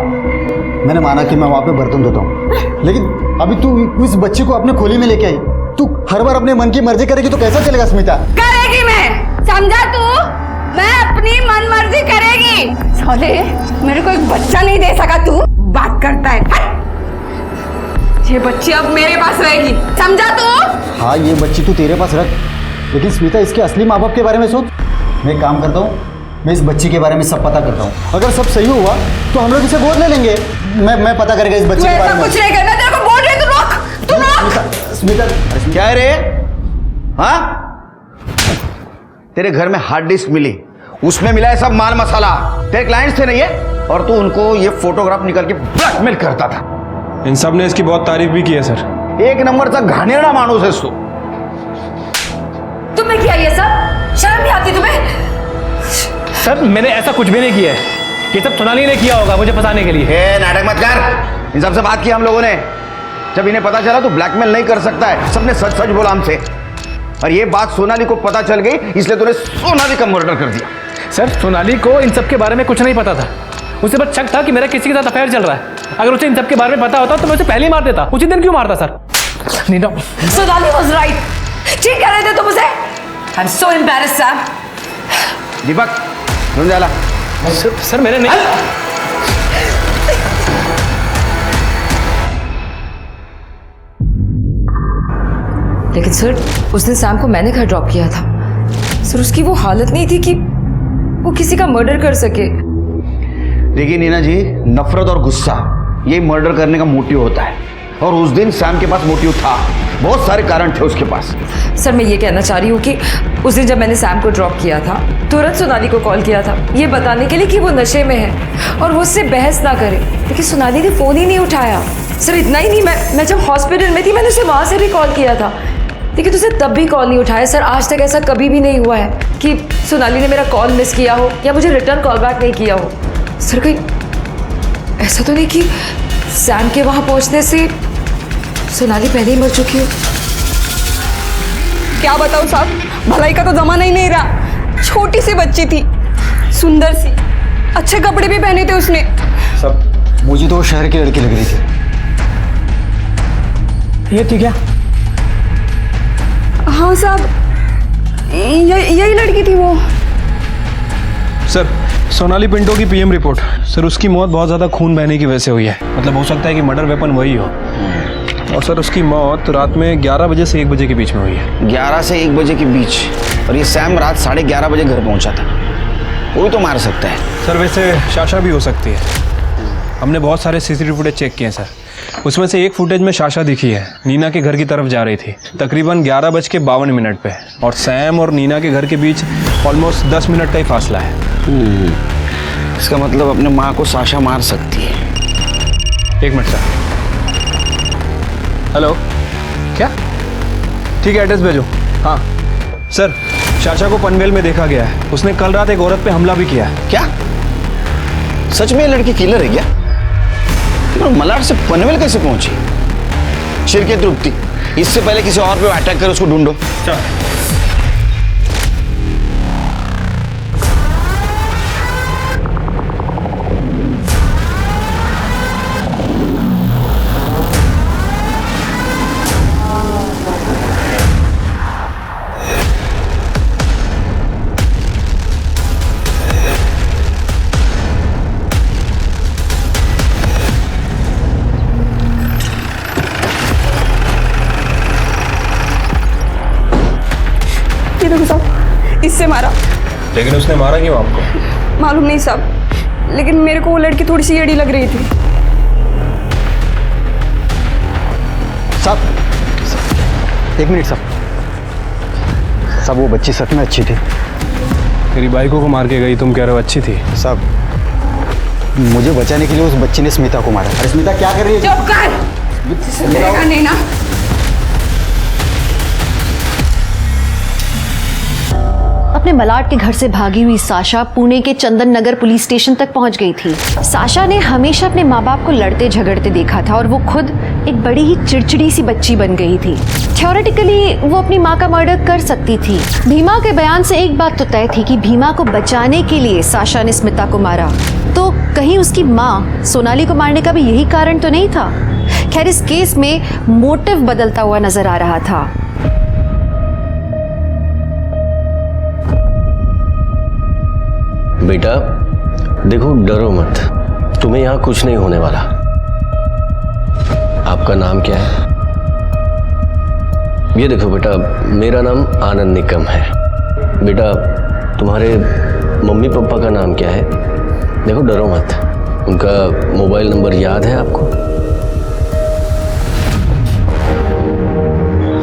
मैंने माना कि मैं वहाँ पे बर्तन धोता हूँ, लेकिन अभी तू इस बच्ची को अपने खोली में लेके आई। तू हर बार अपने मन की मर्जी करेगी तो कैसा चलेगा स्मिता? करेगी मैं, समझा तू? मैं अपनी मन मर्जी करेगी। साले, मेरे को एक बच्चा नहीं दे सका, तू बात करता है। ये बच्ची अब मेरे पास रहेगी, समझा तू? हाँ, ये बच्ची तू तेरे पास रख, लेकिन स्मिता इसके असली माँ बाप के बारे में सोच। मैं काम करता हूँ, मैं इस बच्ची के बारे में सब पता करता हूँ। अगर सब सही हुआ तो हम लोग इसे गोद ले लेंगे। मैं पता करेगा इस बच्ची के बारे में। कुछ नहीं करना, तेरे को बोल रही हूँ, तू रोक। स्मिता, क्या है रे? हाँ, तेरे घर में हार्ड डिस्क मिली, उसमें मिला है सब माल मसाला। तेरे क्लाइंट्स थे ना ये, और तू उनको ये फोटोग्राफ निकाल के ब्लैकमेल करता था। इन सब ने इसकी बहुत तारीफ भी की है सर। एक नंबर का घानेरडा मानुस है तू। तुम्हें क्या ये सब शर्म नहीं आती तुम्हें? सर मैंने ऐसा कुछ भी नहीं किया है, ये सब सोनाली ने किया होगा मुझे फंसाने के लिए। नाटक मत कर। इन सबसे बात की हम लोगों ने, जब इन्हें पता चला तो ब्लैकमेल नहीं कर सकता है, सबने सच सच बोला हमसे। और ये बात सोनाली को पता चल गई, इसलिए तूने सोनाली का मर्डर कर दिया। सर सोनाली को इन सब के बारे में कुछ नहीं पता था, उसे बस शक था कि मेरा किसी के साथ अफेयर चल रहा है। अगर उसे इन सब के बारे में पता होता तो मैं उसे पहले ही मार देता। उसी दिन क्यों मारता sir? Neena, Sonali was right. ठीक कह रहे थे तुम उसे। I am so embarrassed sir. Deepak, रुक जा। सर मेरे नहीं। लेकिन सर उस दिन सैम को मैंने घर ड्रॉप किया था सर। उसकी वो हालत नहीं थी कि वो किसी का मर्डर कर सके। देखिए नीना जी, नफरत और गुस्सा ये मर्डर करने का मोटिव होता है, और उस दिन सैम के पास मोटिव था, बहुत सारे कारण थे उसके पास। सर मैं ये कहना चाह रही हूँ कि उस दिन जब मैंने सैम को ड्रॉप किया था, तुरंत सोनाली को कॉल किया था ये बताने के लिए कि वो नशे में है और वो उससे बहस ना करे, लेकिन सोनाली ने फ़ोन ही नहीं उठाया। सर इतना ही नहीं, मैं जब हॉस्पिटल में थी मैंने उसे वहाँ से भी कॉल किया था, लेकिन उसे तब भी कॉल नहीं उठाया। सर आज तक ऐसा कभी भी नहीं हुआ है कि सोनाली ने मेरा कॉल मिस किया हो या मुझे रिटर्न कॉल बैक नहीं किया हो। सर कहीं ऐसा तो नहीं कि सैम के वहाँ पहुँचने से सोनाली पहले ही मर चुकी हो? क्या बताऊं साहब, भलाई का तो जमाना ही नहीं रहा। छोटी सी बच्ची थी, सुंदर सी, अच्छे कपड़े भी पहने थे उसने। सब मुझे तो वो शहर की लड़की लग रही थी। ये थी क्या? हाँ साहब, यही लड़की थी वो। सर सोनाली पिंटो की पीएम रिपोर्ट। सर उसकी मौत बहुत ज़्यादा खून बहने की वजह से हुई है, मतलब हो सकता है कि मर्डर वेपन वही हो। और सर उसकी मौत रात में 11 बजे से 1 बजे के बीच में हुई है। 11 से 1 बजे के बीच? और ये सैम रात 11:30 बजे घर पहुंचा था, वो तो मार सकता है। सर वैसे शाशा भी हो सकती है, हमने बहुत सारे सीसीटीवी फुटेज चेक किए हैं सर। उसमें से एक फुटेज में शाशा दिखी है, नीना के घर की तरफ जा रही थी तकरीबन 11:52 पे, और सैम और नीना के घर के बीच ऑलमोस्ट 10 मिनट का ही फासला है। इसका मतलब अपने माँ को साशा मार सकती है। 1 मिनट सर। हेलो, क्या? ठीक है एड्रेस भेजो। हाँ सर, शाशा को पनवेल में देखा गया है, उसने कल रात एक औरत पे हमला भी किया है। क्या सच में ये लड़की किलर है क्या? तो मलाड से पनवेल कैसे पहुंची? शिरके तृप्ति, इससे पहले किसी और पे अटैक कर उसको ढूंढो। मेरे को साहब इससे मारा। लेकिन उसने मारा क्यों आपको? मालूम नहीं साहब, लेकिन मेरे को वो लड़की थोड़ी सी एड़ी लग रही थी। साहब एक मिनट साहब, साहब वो बच्ची सच में अच्छी थी। तेरी बाइकों को मार के गई, तुम कह रहे हो अच्छी थी? साहब मुझे बचाने के लिए उस बच्ची ने स्मिता को मारा। अरे स्मिता क्या कर रही है? चुप कर, लेगा नहीं ना। अपने मलाड के घर से भागी हुई साशा पुणे के चंदन नगर पुलिस स्टेशन तक पहुंच गई थी। साशा ने हमेशा अपने माँ बाप को लड़ते झगड़ते देखा था और वो खुद एक बड़ी ही चिड़चिड़ी सी बच्ची बन गई थी। थ्योरेटिकली वो अपनी माँ का मर्डर कर सकती थी। भीमा के बयान से एक बात तो तय थी कि भीमा को बचाने के लिए साशा ने स्मिता को मारा, तो कहीं उसकी माँ सोनाली को मारने का भी यही कारण तो नहीं था। खैर इस केस में मोटिव बदलता हुआ नजर आ रहा था। बेटा देखो, डरो मत, तुम्हें यहाँ कुछ नहीं होने वाला। आपका नाम क्या है? ये देखो बेटा, मेरा नाम आनंद निकम है। बेटा तुम्हारे मम्मी पापा का नाम क्या है? देखो डरो मत, उनका मोबाइल नंबर याद है आपको?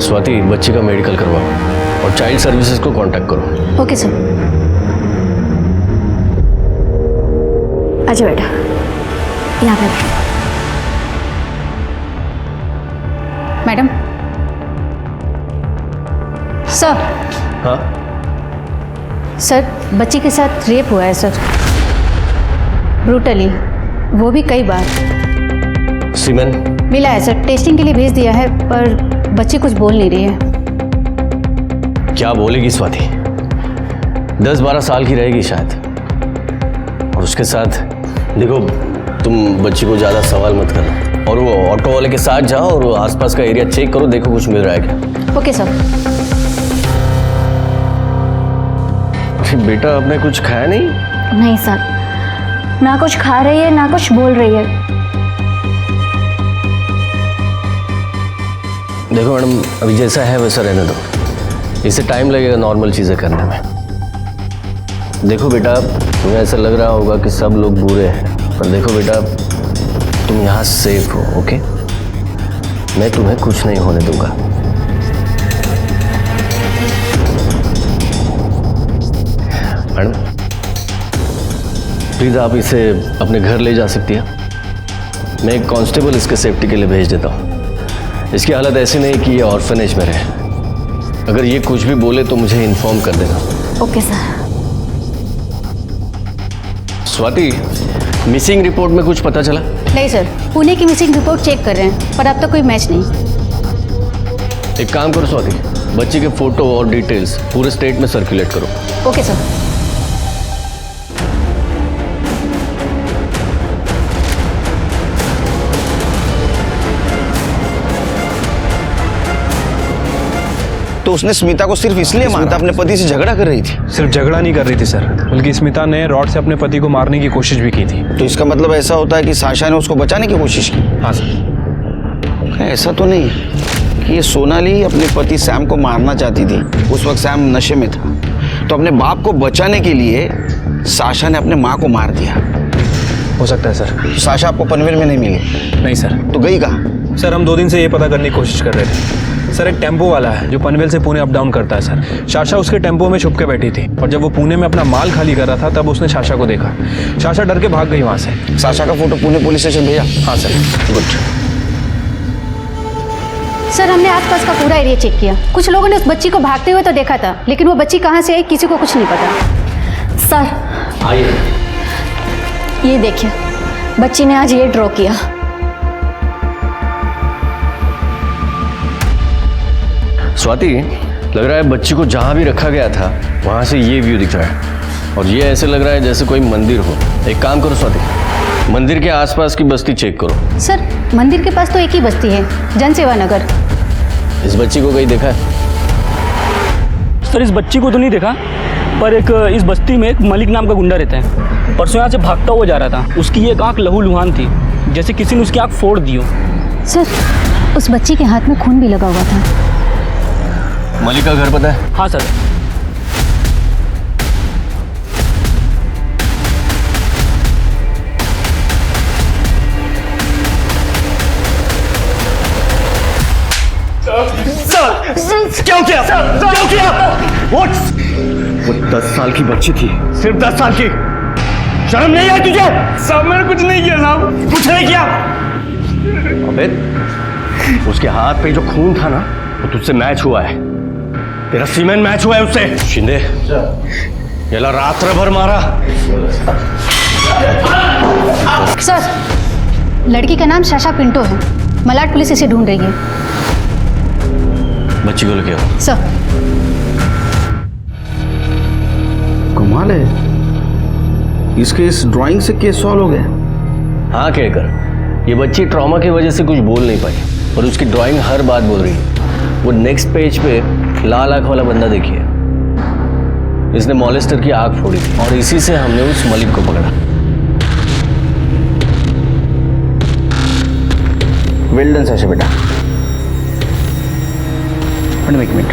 स्वाति, बच्चे का मेडिकल करवाओ और चाइल्ड सर्विसेज को कांटेक्ट करो। Okay sir. अच्छा बेटा, यहाँ पे मैडम। सर। हाँ सर, बच्ची के साथ रेप हुआ है सर, ब्रूटली, वो भी कई बार। सीमेन मिला है सर, टेस्टिंग के लिए भेज दिया है, पर बच्ची कुछ बोल नहीं रही है। क्या बोलेगी स्वाति? 10-12 साल की रहेगी शायद। और उसके साथ देखो, तुम बच्ची को ज़्यादा सवाल मत करना और वो ऑटो वाले के साथ जाओ और वो आसपास का एरिया चेक करो, देखो कुछ मिल रहा है क्या। Okay sir. बेटा आपने कुछ खाया नहीं? नहीं सर, ना कुछ खा रही है ना कुछ बोल रही है। देखो मैडम, अभी जैसा है वैसा रहने दो, इसे टाइम लगेगा नॉर्मल चीज़ें करने में। देखो बेटा, तुम्हें ऐसा लग रहा होगा कि सब लोग बुरे हैं, पर देखो बेटा, तुम यहाँ सेफ हो। ओके, मैं तुम्हें कुछ नहीं होने दूंगा। मैडम प्लीज़ आप इसे अपने घर ले जा सकती हैं? मैं एक कांस्टेबल इसके सेफ्टी के लिए भेज देता हूँ। इसकी हालत ऐसी नहीं कि ये ऑर्फनेज में रहे। अगर ये कुछ भी बोले तो मुझे इन्फॉर्म कर देना। Okay sir. Swati, missing report में कुछ पता चला? नहीं सर, पुणे की मिसिंग रिपोर्ट चेक कर रहे हैं, पर अब तक कोई मैच नहीं। एक काम करो स्वाति, बच्चे के फोटो और डिटेल्स पूरे स्टेट में सर्कुलेट करो। Okay sir. तो उसने स्मिता को सिर्फ इसलिए मारा? स्मिता अपने पति से झगड़ा कर रही थी? सिर्फ झगड़ा नहीं कर रही थी सर, बल्कि स्मिता ने रॉड से अपने पति को मारने की कोशिश भी की थी। तो इसका मतलब ऐसा होता है कि साशा ने उसको बचाने की कोशिश की? हाँ सर। ऐसा तो नहीं है कि ये सोनाली अपने पति सैम को मारना चाहती थी, उस वक्त सैम नशे में था, तो अपने बाप को बचाने के लिए साशा ने अपने माँ को मार दिया? हो सकता है सर। साशा आपको पनवेल में नहीं मिली? नहीं सर। तो गई कहाँ? सर हम 2 दिन से ये पता करने की कोशिश कर रहे थे। सर एक टेम्पो वाला है जो पनवेल से पुणे अप डाउन करता है सर। शाशा उसके टेम्पो में छुप के बैठी थी और जब वो पुणे में अपना माल खाली कर रहा था तब उसने शाशा को देखा। शाशा डर के भाग गई वहाँ से। साशा का फोटो पुणे पुलिस स्टेशन भेजा? हाँ सर। गुड। सर हमने आसपास का पूरा एरिया चेक किया, कुछ लोगों ने उस बच्ची को भागते हुए तो देखा था, लेकिन वो बच्ची कहाँ से आई किसी को कुछ नहीं पता। सर आइए। ये देखिए, बच्ची ने आज ये ड्रॉ किया। स्वाति, लग रहा है बच्ची को जहाँ भी रखा गया था वहाँ से ये व्यू दिख रहा है और ये ऐसे लग रहा है जैसे कोई मंदिर हो। एक काम करो स्वाति, मंदिर के आसपास की बस्ती चेक करो। सर मंदिर के पास तो एक ही बस्ती है, जनसेवा नगर। इस बच्ची को कहीं देखा है? सर इस बच्ची को तो नहीं देखा, पर एक इस बस्ती में एक मलिक नाम का गुंडा रहता है। परसों यहाँ से भागता हुआ जा रहा था, उसकी एक आँख लहूलुहान थी, जैसे किसी ने उसकी आँख फोड़ दी हो। सर उस बच्ची के हाथ में खून भी लगा हुआ था। मलिक का घर पता है? हाँ सर, क्यों किया? क्यों किया? वो 10 साल की बच्ची थी, सिर्फ 10 साल की। शर्म नहीं आई तुझे? साहब मैंने कुछ नहीं किया साहब। कुछ नहीं किया? अबे उसके हाथ पे जो खून था ना, वो तुझसे मैच हुआ है। तेरा सीमेन मैच हुआ है उससे। शिंदे ये ला रात्र भर मारा। सर, लड़की का नाम साशा पिंटो है। मलाड पुलिस इसे ढूंढ रही है। बच्ची को लेके आओ। सर। कमाल है, इसके इस ड्राइंग से केस सॉल्व हो गया। हाँ कहकर, ये बच्ची ट्रॉमा की वजह से कुछ बोल नहीं पाई और उसकी ड्राइंग हर बात बोल रही है। वो नेक्स्ट पेज पे लाल आंख वाला बंदा देखिए, इसने मॉलेस्टर की आंख फोड़ी थी और इसी से हमने उस मलिक को पकड़ा। वेल डन साशा बेटा। एक मिनट,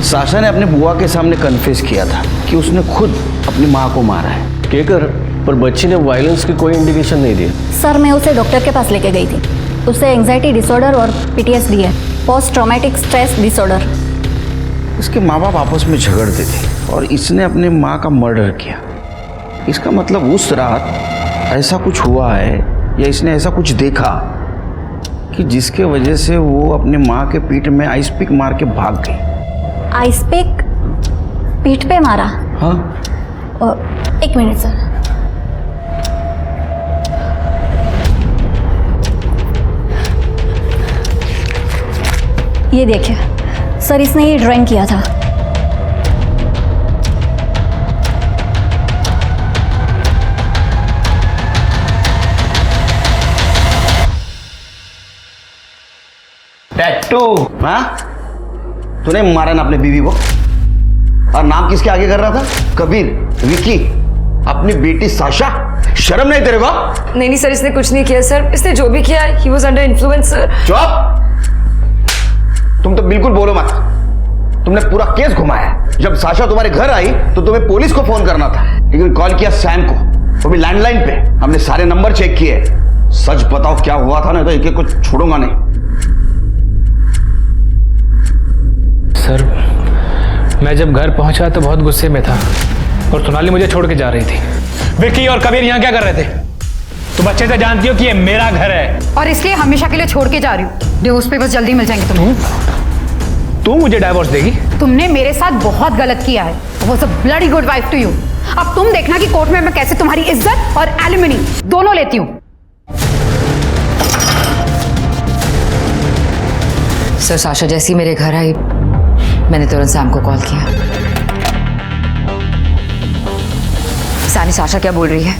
साशा ने अपने बुआ के सामने कन्फेस किया था कि उसने खुद अपनी माँ को मारा है। कहकर, पर बच्ची ने वायलेंस की कोई इंडिकेशन नहीं दी। सर, मैं उसे डॉक्टर के पास लेके गई थी। उसे एंजाइटी डिसऑर्डर और PTSD है, पोस्ट ट्रॉमेटिक स्ट्रेस डिसऑर्डर। इसके माँ बाप आपस में झगड़ते थे और इसने अपने माँ का मर्डर किया। इसका मतलब उस रात ऐसा कुछ हुआ है या इसने ऐसा कुछ देखा कि जिसके वजह से वो अपने माँ के पीठ में आइस पिक मार के भाग गई। आइस पिक पीठ पे मारा? हाँ। एक मिनट सर। ये देखिए सर, इसने ये ड्राइंग किया था। टैटू? हाँ, तूने मारा ना अपने बीवी को? और नाम किसके आगे कर रहा था? कबीर, विकी, अपनी बेटी साशा। शर्म नहीं तेरे को? नहीं सर, इसने कुछ नहीं किया सर। इसने जो भी किया he was under influence sir. चुप! तुम तो बिल्कुल बोलो मत। तुमने पूरा केस घुमाया। जब साशा तुम्हारे घर आई तो तुम्हें पुलिस को फोन करना था, लेकिन कॉल किया सैम को, वो भी लैंडलाइन पे। हमने सारे नंबर चेक किए। सच बताओ क्या हुआ था, नहीं तो एक कुछ छोड़ूंगा नहीं। सर, मैं जब घर पहुंचा तो बहुत गुस्से में था और सोनाली मुझे छोड़ के जा रही थी। विक्की और कबीर यहाँ क्या कर रहे थे? तुम अच्छे से जानती हो कि ये मेरा घर है और इसलिए हमेशा के लिए छोड़ के जा रही हूँ। डिवोर्स पेपर्स जल्दी मिल जाएंगे तुम्हें। तू मुझे डाइवोर्स देगी? तुमने मेरे साथ बहुत गलत किया है। वो सब bloody good wife to you. अब तुम देखना कि कोर्ट में मैं कैसे तुम्हारी इज्जत और एलिमनी दोनों लेती हूँ। सर, साशा जैसी मेरे घर आई, मैंने तुरंत सैम को कॉल किया। सैनी, साशा क्या बोल रही है?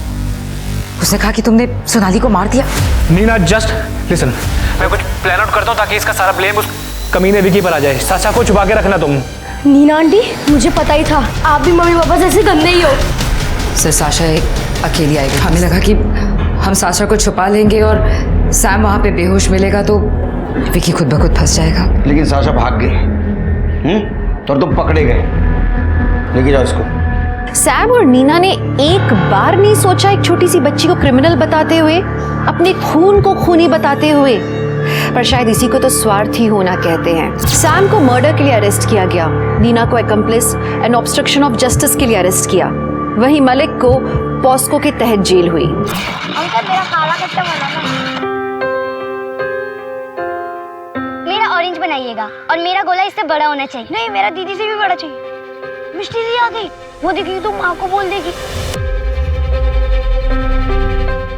उसने कहा कि तुमने सोनाली को मार दिया। Nina, just listen. मैं कुछ प्लान आउट करता हूँ ताकि इसका सारा ब्लेम उस कमीने विकी पर आ जाए। साशा को छुपा के रखना तुम। नीना आंटी, मुझे पता ही था आप भी मम्मी पापा जैसे गंदे ही हो। सर, साशा अकेली आएगी। हमें लगा कि हम साशा को छुपा लेंगे और सैम वहां पे बेहोश मिलेगा तो विकी खुद ब खुद फंस जाएगा। लेकिन साशा भाग गई और तुम पकड़े गए। लेके जाओ इसको। सैम और नीना ने एक बार नहीं सोचा एक छोटी सी बच्ची को क्रिमिनल बताते हुए, अपने खून को खूनी बताते हुए। पर शायद इसी को तो स्वार्थी होना कहते हैं। सैम को मर्डर के लिए अरेस्ट किया गया, नीना को एक्म्प्लिस एंड ऑब्स्ट्रक्शन ऑफ जस्टिस के लिए अरेस्ट किया। वहीं मलिक को पॉस्को के तहत जेल हुई। मेरा ऑरेंज बनाइएगा और मेरा गोला इससे बड़ा होना चाहिए। नहीं, मेरा दीदी से भी बड़ा चाहिए। मिष्टी दी आ गई, वो देखेगी तो माँ को बोल देगी।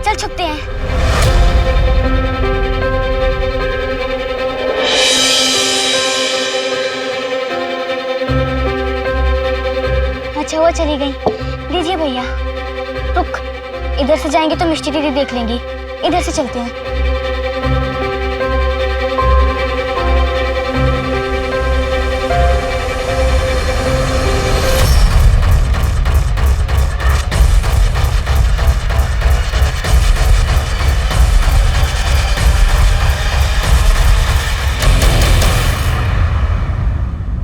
चल छुपते हैं। अच्छा, वो चली गई। दीजिए भैया। रुक, इधर से जाएंगे तो मिष्टी दीदी देख लेंगी। इधर से चलते हैं।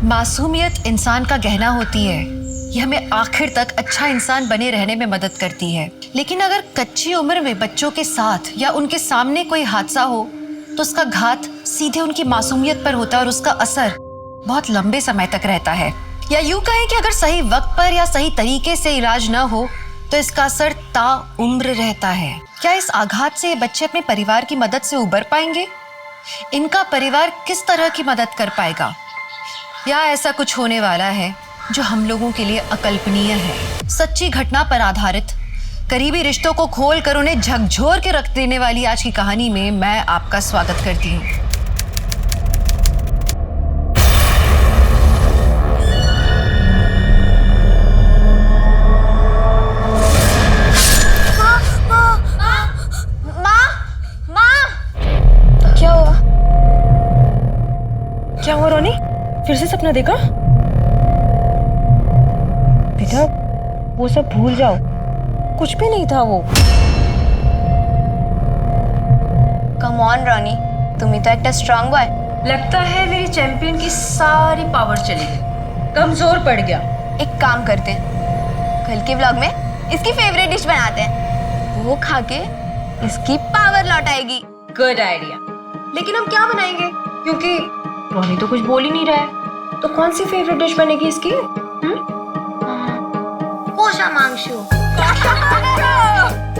मासूमियत इंसान का गहना होती है। ये हमें आखिर तक अच्छा इंसान बने रहने में मदद करती है। लेकिन अगर कच्ची उम्र में बच्चों के साथ या उनके सामने कोई हादसा हो तो उसका घात सीधे उनकी मासूमियत पर होता है और उसका असर बहुत लंबे समय तक रहता है। या यूं कहें कि अगर सही वक्त पर या सही तरीके से इलाज न हो तो इसका असर ताउम्र रहता है। क्या इस आघात से ये बच्चे अपने परिवार की मदद से उबर पाएंगे? इनका परिवार किस तरह की मदद कर पाएगा? या ऐसा कुछ होने वाला है जो हम लोगों के लिए अकल्पनीय है? सच्ची घटना पर आधारित करीबी रिश्तों को खोल कर उन्हें झकझोर के रख देने वाली आज की कहानी में मैं आपका स्वागत करती हूँ। क्या हुआ रोनी? फिर से सपना देखा? बेटा वो सब भूल जाओ, कुछ भी नहीं था वो। कम ऑन रॉनी, तुम ही तो एक स्ट्रांग बॉय। लगता है मेरी चैंपियन की सारी पावर चली गई, कमजोर पड़ गया। एक काम करते हैं, कल के व्लॉग में इसकी फेवरेट डिश बनाते हैं, वो खा के इसकी पावर लौट आएगी। Good idea. लेकिन हम क्या बनाएंगे? क्योंकि रोनी तो कुछ बोल ही नहीं रहा है। तो कौन सी फेवरेट डिश बनेगी इसकी? कोशा मांगशु।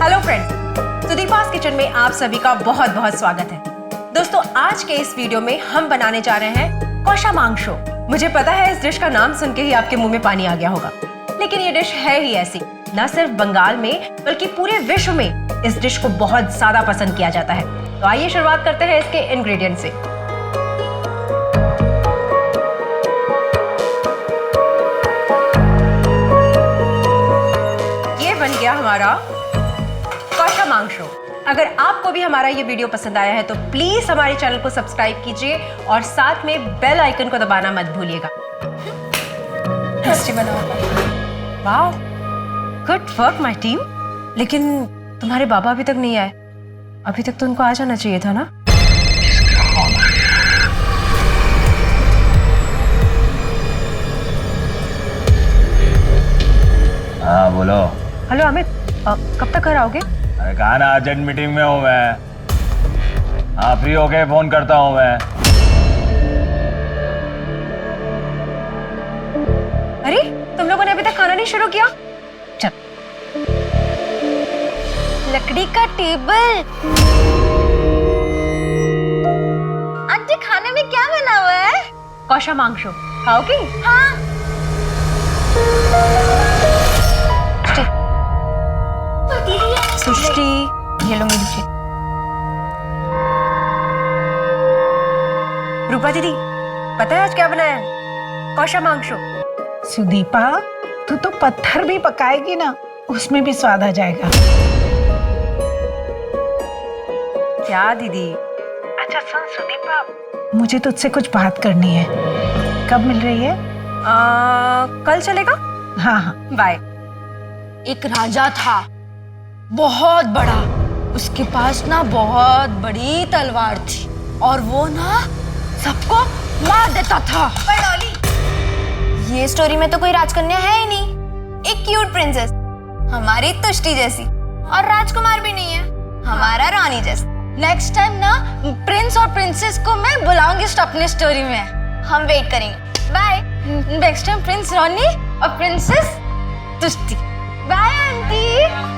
हेलो फ्रेंड्स, सुदीपा's किचन में आप सभी का बहुत बहुत स्वागत है। दोस्तों, आज के इस वीडियो में हम बनाने जा रहे हैं कोशा मांगशु। मुझे पता है इस डिश का नाम सुन के ही आपके मुंह में पानी आ गया होगा, लेकिन ये डिश है ही ऐसी। न सिर्फ बंगाल में बल्कि पूरे विश्व में इस डिश को बहुत ज्यादा पसंद किया जाता है। तो आइए शुरुआत करते हैं इसके इंग्रेडिएंट से। बन गया हमारा कोशा मांगशु। अगर आपको भी हमारा ये वीडियो पसंद आया है तो प्लीज हमारे चैनल को सब्सक्राइब कीजिए और साथ में बेल आइकन को दबाना मत भूलिएगा। टेस्टी बना होगा। Wow, good work my team. लेकिन तुम्हारे बाबा अभी तक नहीं आए। अभी तक तो उनको आ जाना चाहिए था ना। हाँ बोलो। हेलो अमित, कब तक घर आओगे? अरे कहा ना अर्जेंट मीटिंग में हूँ मैं। हाँ फ्री होके फोन करता हूँ मैं। अरे तुम लोगों ने अभी तक खाना नहीं शुरू किया? चल। लकड़ी का टेबल। आंटी खाने में क्या बना हुआ है? कोशा मांगशु खाओगी? हाँ। सृष्टि, ये लो मेरी चीज। रूपा दीदी, पता है आज क्या बनाया है? कोशा मांगशु। सुदीपा, तू तो पत्थर भी पकाएगी ना, उसमें भी स्वाद आ जाएगा। क्या दीदी? अच्छा सुन सुदीपा, मुझे तुझसे कुछ बात करनी है। कब मिल रही है? कल चलेगा? हाँ हाँ, बाय। एक राजा था, बहुत बड़ा। उसके पास ना बहुत बड़ी तलवार थी और वो ना सबको मार देता था। पर डॉली, ये स्टोरी में तो कोई राजकन्या है ही नहीं। एक क्यूट प्रिंसेस, हमारी तुष्टि जैसी, और राजकुमार भी नहीं है, हमारा रानी जैसा। नेक्स्ट टाइम ना प्रिंस और प्रिंसेस को मैं बुलाऊंगी अपनी स्टोरी में। हम वेट करेंगे। बाय। नेक्स्ट टाइम प्रिंस रानी और प्रिंसेस तुष्टि। Bye aunty.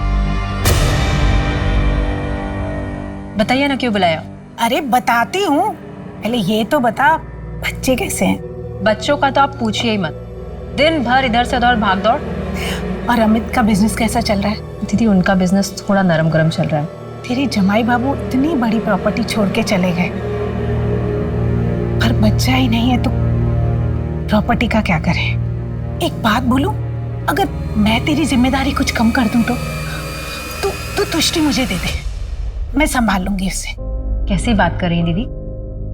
बताइए ना क्यों बुलाया? अरे बताती हूँ, पहले ये तो बता बच्चे कैसे हैं? बच्चों का तो आप पूछिए ही मत, दिन भर इधर से उधर भाग दौड़। और अमित का बिजनेस कैसा चल रहा है? दीदी उनका बिजनेस थोड़ा नरम गरम चल रहा है। तेरे जमाई बाबू इतनी बड़ी प्रॉपर्टी छोड़ के चले गए, पर बच्चा ही नहीं है तो प्रॉपर्टी का क्या करें? एक बात बोलूं, अगर मैं तेरी जिम्मेदारी कुछ कम कर दूं तो तू तुष्टि मुझे दे दे, मैं संभाल लूंगी उससे। कैसी बात कर रही हैं दीदी?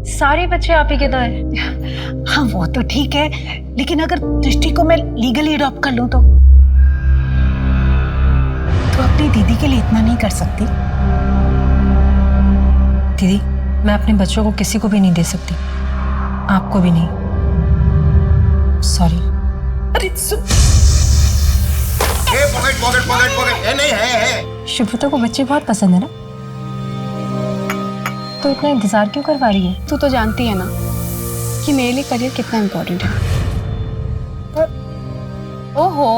सारे बच्चे आप ही के तो हैं। हाँ वो तो ठीक है, लेकिन अगर तुष्टि को मैं लीगली अडॉप्ट कर लूं तो अपनी दीदी के लिए इतना नहीं कर सकती? दीदी मैं अपने बच्चों को किसी को भी नहीं दे सकती, आपको भी नहीं। सॉरी। अरे शुभ्रता को बच्चे बहुत पसंद है ना? तो इतना इंतजार क्यों करवा रही है? तू तो जानती है ना कि मेरे लिए करियर कितना इम्पोर्टेंट है। ओहो,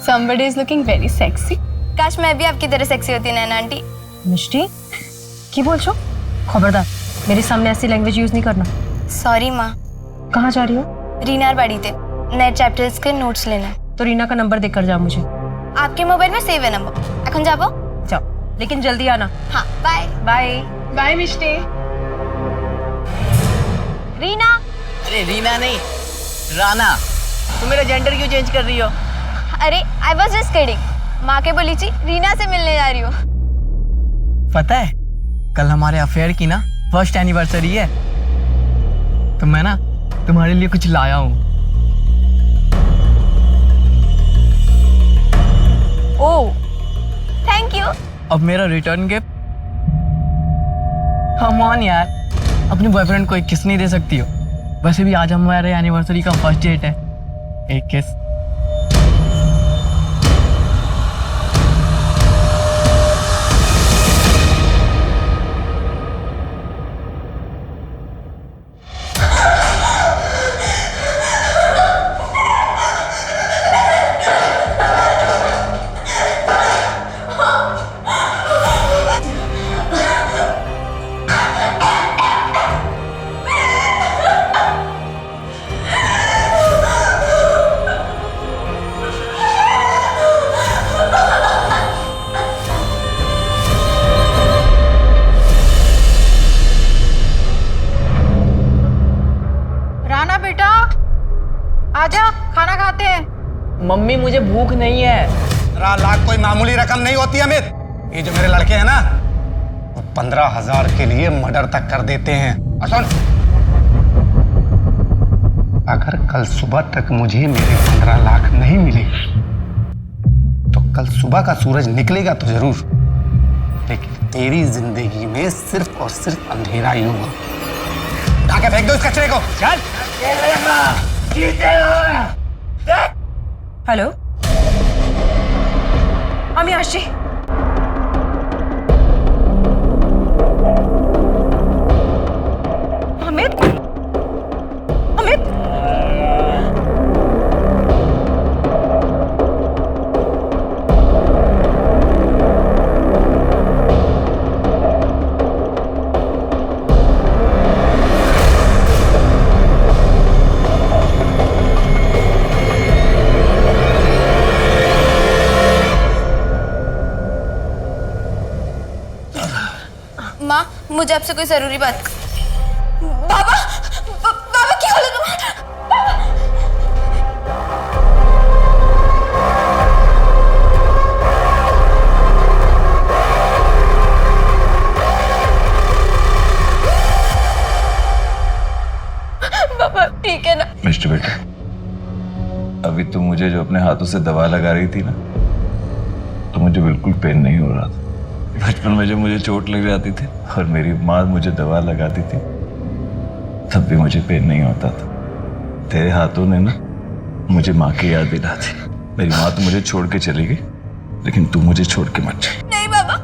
somebody is looking very sexy। काश मैं भी आपकी तरह सेक्सी होती नैना आंटी। मिष्टी की बोल छो? खबरदार मेरे सामने ऐसी लैंग्वेज यूज नहीं करना। सॉरी माँ। कहाँ जा रही हो? रीनार बाड़ी थे, नए चैप्टर्स के नोट्स लेना है। तो रीना का नंबर देकर जाओ मुझे। आपके मोबाइल में सेव है नंबर। এখন যাবো? जाओ, लेकिन जल्दी आना। हाँ, बाय। बाय बाय मिष्टी। रीना। अरे रीना नहीं, राना। तुम मेरा जेंडर क्यों चेंज कर रही हो? अरे आई वाज जस्ट किडिंग। माँ के बोली थी रीना से मिलने जा रही हो। पता है कल हमारे अफेयर की ना फर्स्ट एनिवर्सरी है, तो मैं ना तुम्हारे लिए कुछ लाया हूँ। ओह, थैंक यू। अब मेरा रिटर्न गिफ्ट। कम ऑन यार, अपने बॉयफ्रेंड को एक किस नहीं दे सकती हो? वैसे भी आज हमारे एनिवर्सरी का फर्स्ट डेट है। एक किस। राना बेटा, आजा खाना खाते हैं। मम्मी मुझे भूख नहीं है। 15 लाख कोई मामूली रकम नहीं होती अमित। ये जो मेरे लड़के हैं ना, वो 15,000 के लिए मर्डर तक कर देते हैं। और सुन, अगर कल सुबह तक मुझे मेरे 15 लाख नहीं मिले तो कल सुबह का सूरज निकलेगा तो जरूर, लेकिन तेरी जिंदगी में सिर्फ और सिर्फ अंधेरा ही होगा। उठा के फेंक दो इस कचरे को। चल। हेलो अमियाशी, अमित, अमित, माँ मुझे आपसे कोई जरूरी बात। बाबा, बाबा क्या हाल है तुम्हारा? बाबा ठीक है ना? मिस्टर बेटा, अभी तुम मुझे जो अपने हाथों से दवा लगा रही थी ना, तो मुझे बिल्कुल पेन नहीं हो रहा था। बचपन में जब मुझे चोट लग जाती थी और मेरी माँ मुझे दवा लगाती थी, तब भी मुझे पेन नहीं होता था। तेरे हाथों ने ना मुझे माँ की याद दिला दी। मेरी माँ तो मुझे छोड़ के चली गई, लेकिन तू मुझे छोड़ के मत जा। नहीं बाबा,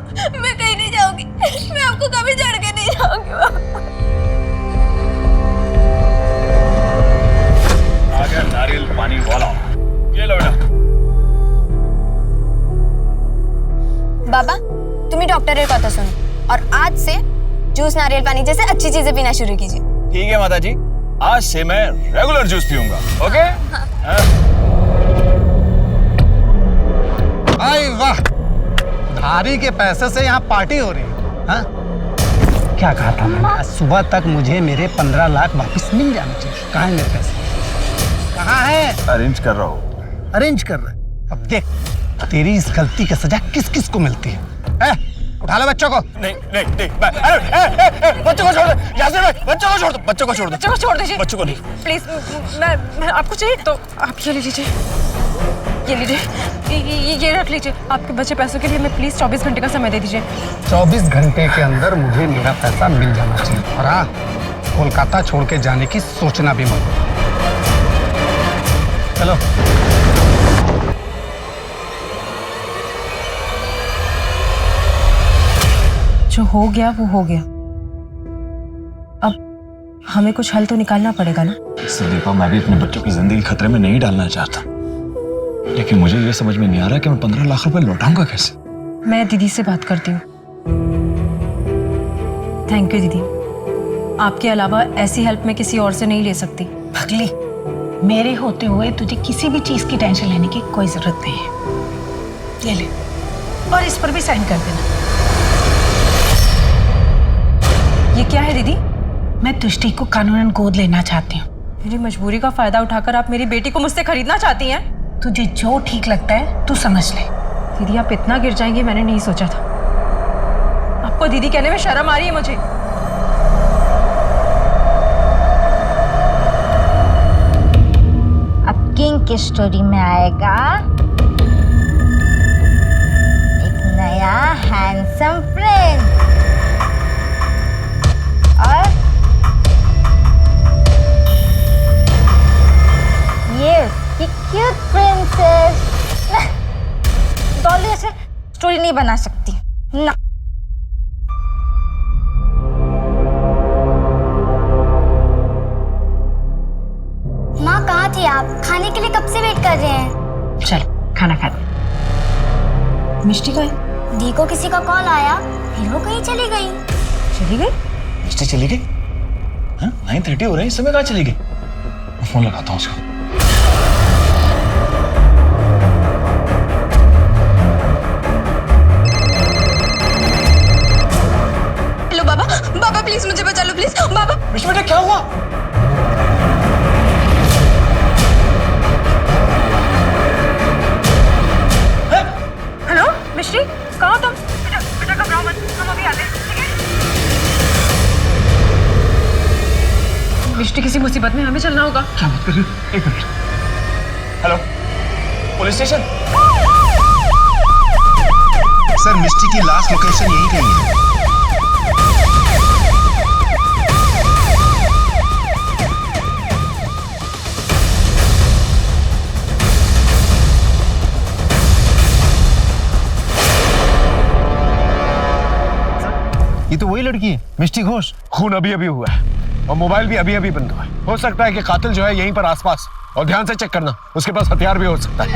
मैं कहीं नहीं जाऊंगी। मैं आपको कभी छोड़ के नहीं जाऊंगी बाबा। आ गया नारियल पानी वाला। ये लो बेटा। बाबा तुम्हें डॉक्टर का सुनो, और आज से जूस नारियल पानी जैसे अच्छी चीजें पीना शुरू कीजिए। ठीक है माता जी, आज से मैं रेगुलर जूस पीऊंगा। ओके? भाई वाह, धारी के पैसे से यहाँ पार्टी हो रही है। हाँ? क्या कहा था मैंने? आज सुबह तक मुझे मेरे 15 लाख वापस मिल जाने चाहिए। कहाँ है मेरे पैसे? कहाँ है? अरेंज कर रहा हूँ। अरेंज कर रहा है? अब देख तेरी इस गलती की सजा किस किस को मिलती है। उठा लो बच्चों को। नहीं नहीं नहीं, अरे बच्चों को छोड़ दो। यासिर भाई, बच्चों को छोड़ दो, बच्चों को छोड़ दो। बच्चों को छोड़ दीजिए। बच्चों को नहीं। प्लीज, मैं आपको चाहिए तो आप ये ले लीजिए, ये लीजिए, ये रख लीजिए। आपके बचे पैसों के लिए हमें प्लीज 24 घंटे का समय दे दीजिए। 24 घंटे के अंदर मुझे मेरा पैसा मिल जाना चाहिए। और हाँ, कोलकाता छोड़ के जाने की सोचना भी मत। चलो। जो हो गया वो हो गया, अब हमें कुछ हल तो निकालना पड़ेगा ना। दीपा, मैं भी अपने बच्चों की जिंदगी खतरे में नहीं डालना चाहता, लेकिन मुझे ये समझ में नहीं आ रहा कि मैं 15 लाख रुपए लौटाऊंगा कैसे। मैं दीदी से बात करती हूँ। थैंक यू दीदी, आपके अलावा ऐसी हेल्प मैं किसी और से नहीं ले सकती। पगली, मेरे होते हुए तुझे किसी भी चीज की टेंशन लेने की कोई जरूरत नहीं है। ये ले, और इस पर भी साइन कर देना। ये क्या है दीदी? मैं तुष्टि को कानूनन गोद लेना चाहती हूँ। मेरी मजबूरी का फायदा उठाकर आप मेरी बेटी को मुझसे खरीदना चाहती हैं? तुझे जो ठीक लगता है तू समझ ले। दीदी, आप इतना गिर जाएंगे मैंने नहीं सोचा था। आपको दीदी कहने में शर्म आ रही है मुझे। अब किंग की स्टोरी में आएगा एक नया हैंडसम फ्रेंड और ये उसकी क्यूट प्रिंसेस। डॉली ऐसे स्टोरी नहीं बना सकती ना। माँ कहाँ थी आप? खाने के लिए कब से वेट कर रहे हैं। चल खाना खा दे। मिष्टी का दी को किसी का कॉल आया, फिर वो कहीं चली गई। चली गई? मिस्टी चली गई? 9:30 हो रहे हैं, इस समय कहाँ चली गई? फोन लगाता हूँ उसको। हेलो बाबा, बाबा प्लीज मुझे बचा लो प्लीज। बाबा बेटा क्या हुआ? हेलो मिष्टी, कहाँ हो तुम? बेटा घबराओ मत, हम अभी आते हैं, ठीक है? मिष्टी किसी मुसीबत में, हमें चलना होगा। क्या बात कर रही हो? एक minute. Hello, police station. Sir, Mishti की लास्ट लोकेशन यही कहीं है। ये तो वही लड़की है, मिष्टी घोष। खून अभी अभी हुआ है और मोबाइल भी अभी अभी बंद हुआ है। हो सकता है कि कातिल जो है यहीं पर आसपास, और ध्यान से चेक करना, उसके पास हथियार भी हो सकता है।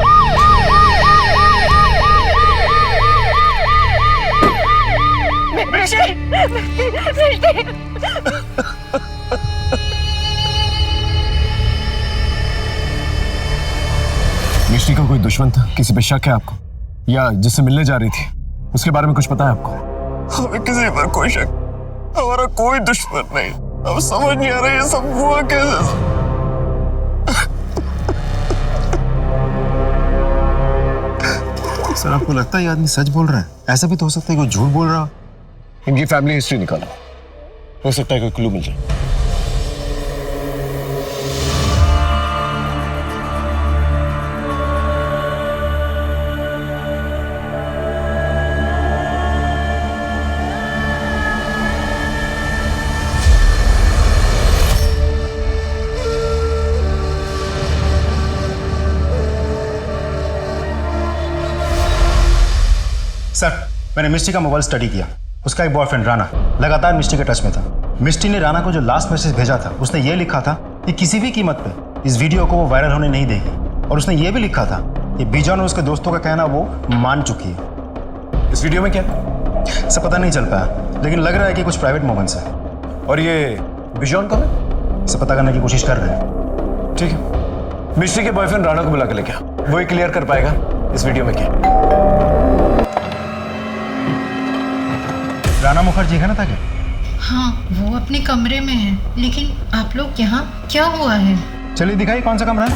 मिष्टी का कोई दुश्मन था? किसी पे शक है आपको? या जिससे मिलने जा रही थी उसके बारे में कुछ पता है आपको? हमें किसी पर कोई शक, हमारा कोई दुश्मन नहीं। अब समझ नहीं आ रहा ये सब हुआ कैसे। सर, आपको लगता है ये आदमी सच बोल रहा है? ऐसा भी तो हो सकता है कोई झूठ बोल रहा हो। इनकी फैमिली हिस्ट्री निकालो, हो सकता है कोई क्लू मिल जाए। सर, मैंने मिस्टी का मोबाइल स्टडी किया। उसका एक बॉयफ्रेंड राणा लगातार मिस्टी के टच में था। मिस्टी ने राणा को जो लास्ट मैसेज भेजा था उसने ये लिखा था कि किसी भी कीमत पे इस वीडियो को वो वायरल होने नहीं देगी, और उसने ये भी लिखा था कि बिजॉन और उसके दोस्तों का कहना वो मान चुकी है। इस वीडियो में क्या? सब पता नहीं चल पाया, लेकिन लग रहा है कि कुछ प्राइवेट मोमेंट्स है। और ये बिजॉन कौन है? इसे पता करने की कोशिश कर रहे हैं। ठीक है, मिस्टी के बॉयफ्रेंड राणा को बुला के लेके आओ, वही क्लियर कर पाएगा इस वीडियो में क्या। राणा मुखर्जी है ना था क्या? हाँ, वो अपने कमरे में है, लेकिन आप लोग यहाँ क्या हुआ है? चलिए दिखाइए कौन सा कमरा है।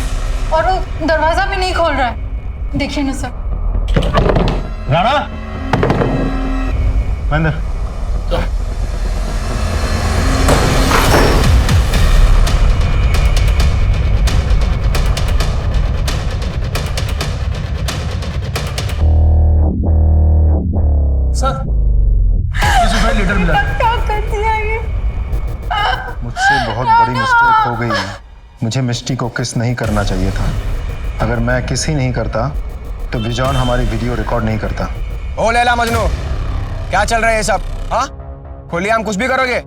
और वो दरवाजा भी नहीं खोल रहा है, देखिए ना सर। राणा, अंदर। सर, लीडर मिला। क्या कर दिया ये? मुझसे बहुत बड़ी मिस्टेक हो गई है। मुझे मिस्टी को किस नहीं करना चाहिए था। अगर मैं किस ही नहीं करता तो बिजॉन हमारी वीडियो रिकॉर्ड नहीं करता। ओ लैला मजनू, क्या चल रहा है ये सब? हाँ, खुली हम कुछ भी करोगे?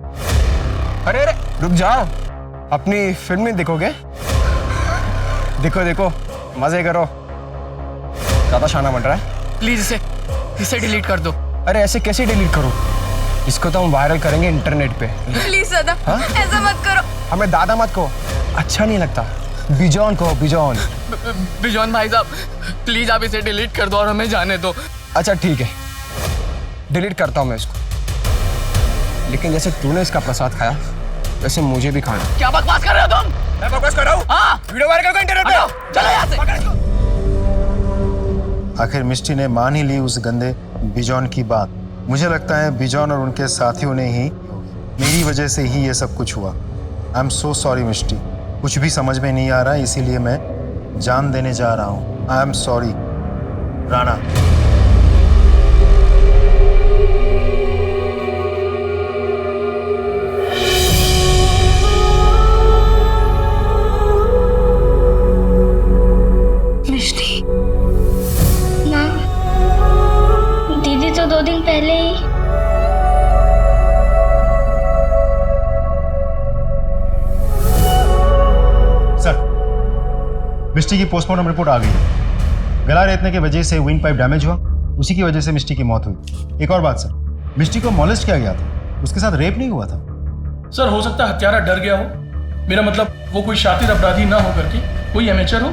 अरे अरे रुक जाओ, अपनी फिल्म नहीं देखोगे? देखो देखो, मजे करो। ज्यादा शाना बन रहा है। प्लीज इसे डिलीट कर दो। अरे ऐसे कैसे डिलीट करो? इसको तो हम वायरल करेंगे इंटरनेट पे। प्लीज दादा, ऐसा मत करो। हमें दादा मत कहो, अच्छा नहीं लगता। बिजॉन कहो, बिजॉन। बिजॉन भाई साहब, प्लीज आप इसे डिलीट कर दो और हमें जाने दो। अच्छा ठीक है, डिलीट करता हूँ मैं इसको, लेकिन जैसे तूने इसका प्रसाद खाया वैसे मुझे भी खाना। क्या बकवास कर रहे हो तुम? मैं बकवास कर रहा हूँ? हाँ, वीडियो वायरल करो इंटरनेट पे। चलो यहाँ से। आखिर मिष्टी ने मान ही ली उस गंदे बिजॉन की बात। मुझे लगता है बिजॉन और उनके साथियों ने ही मेरी वजह से ही ये सब कुछ हुआ। आई एम सो सॉरी मिष्टी, कुछ भी समझ में नहीं आ रहा, इसीलिए मैं जान देने जा रहा हूँ। I am sorry Rana. Mishti, माँ, दीदी तो 2 दिन पहले ही। सर, मिष्टी की पोस्टमार्टम रिपोर्ट आ गई है। गला रेतने की वजह से विंड पाइप डैमेज हुआ, उसी की वजह से मिष्टी की मौत हुई। एक और बात सर, मिष्टी को मॉलेस्ट किया गया था, उसके साथ रेप नहीं हुआ था। सर हो सकता है हत्यारा डर गया हो, मेरा मतलब वो कोई शातिर अपराधी ना हो करके कोई एमेचर हो।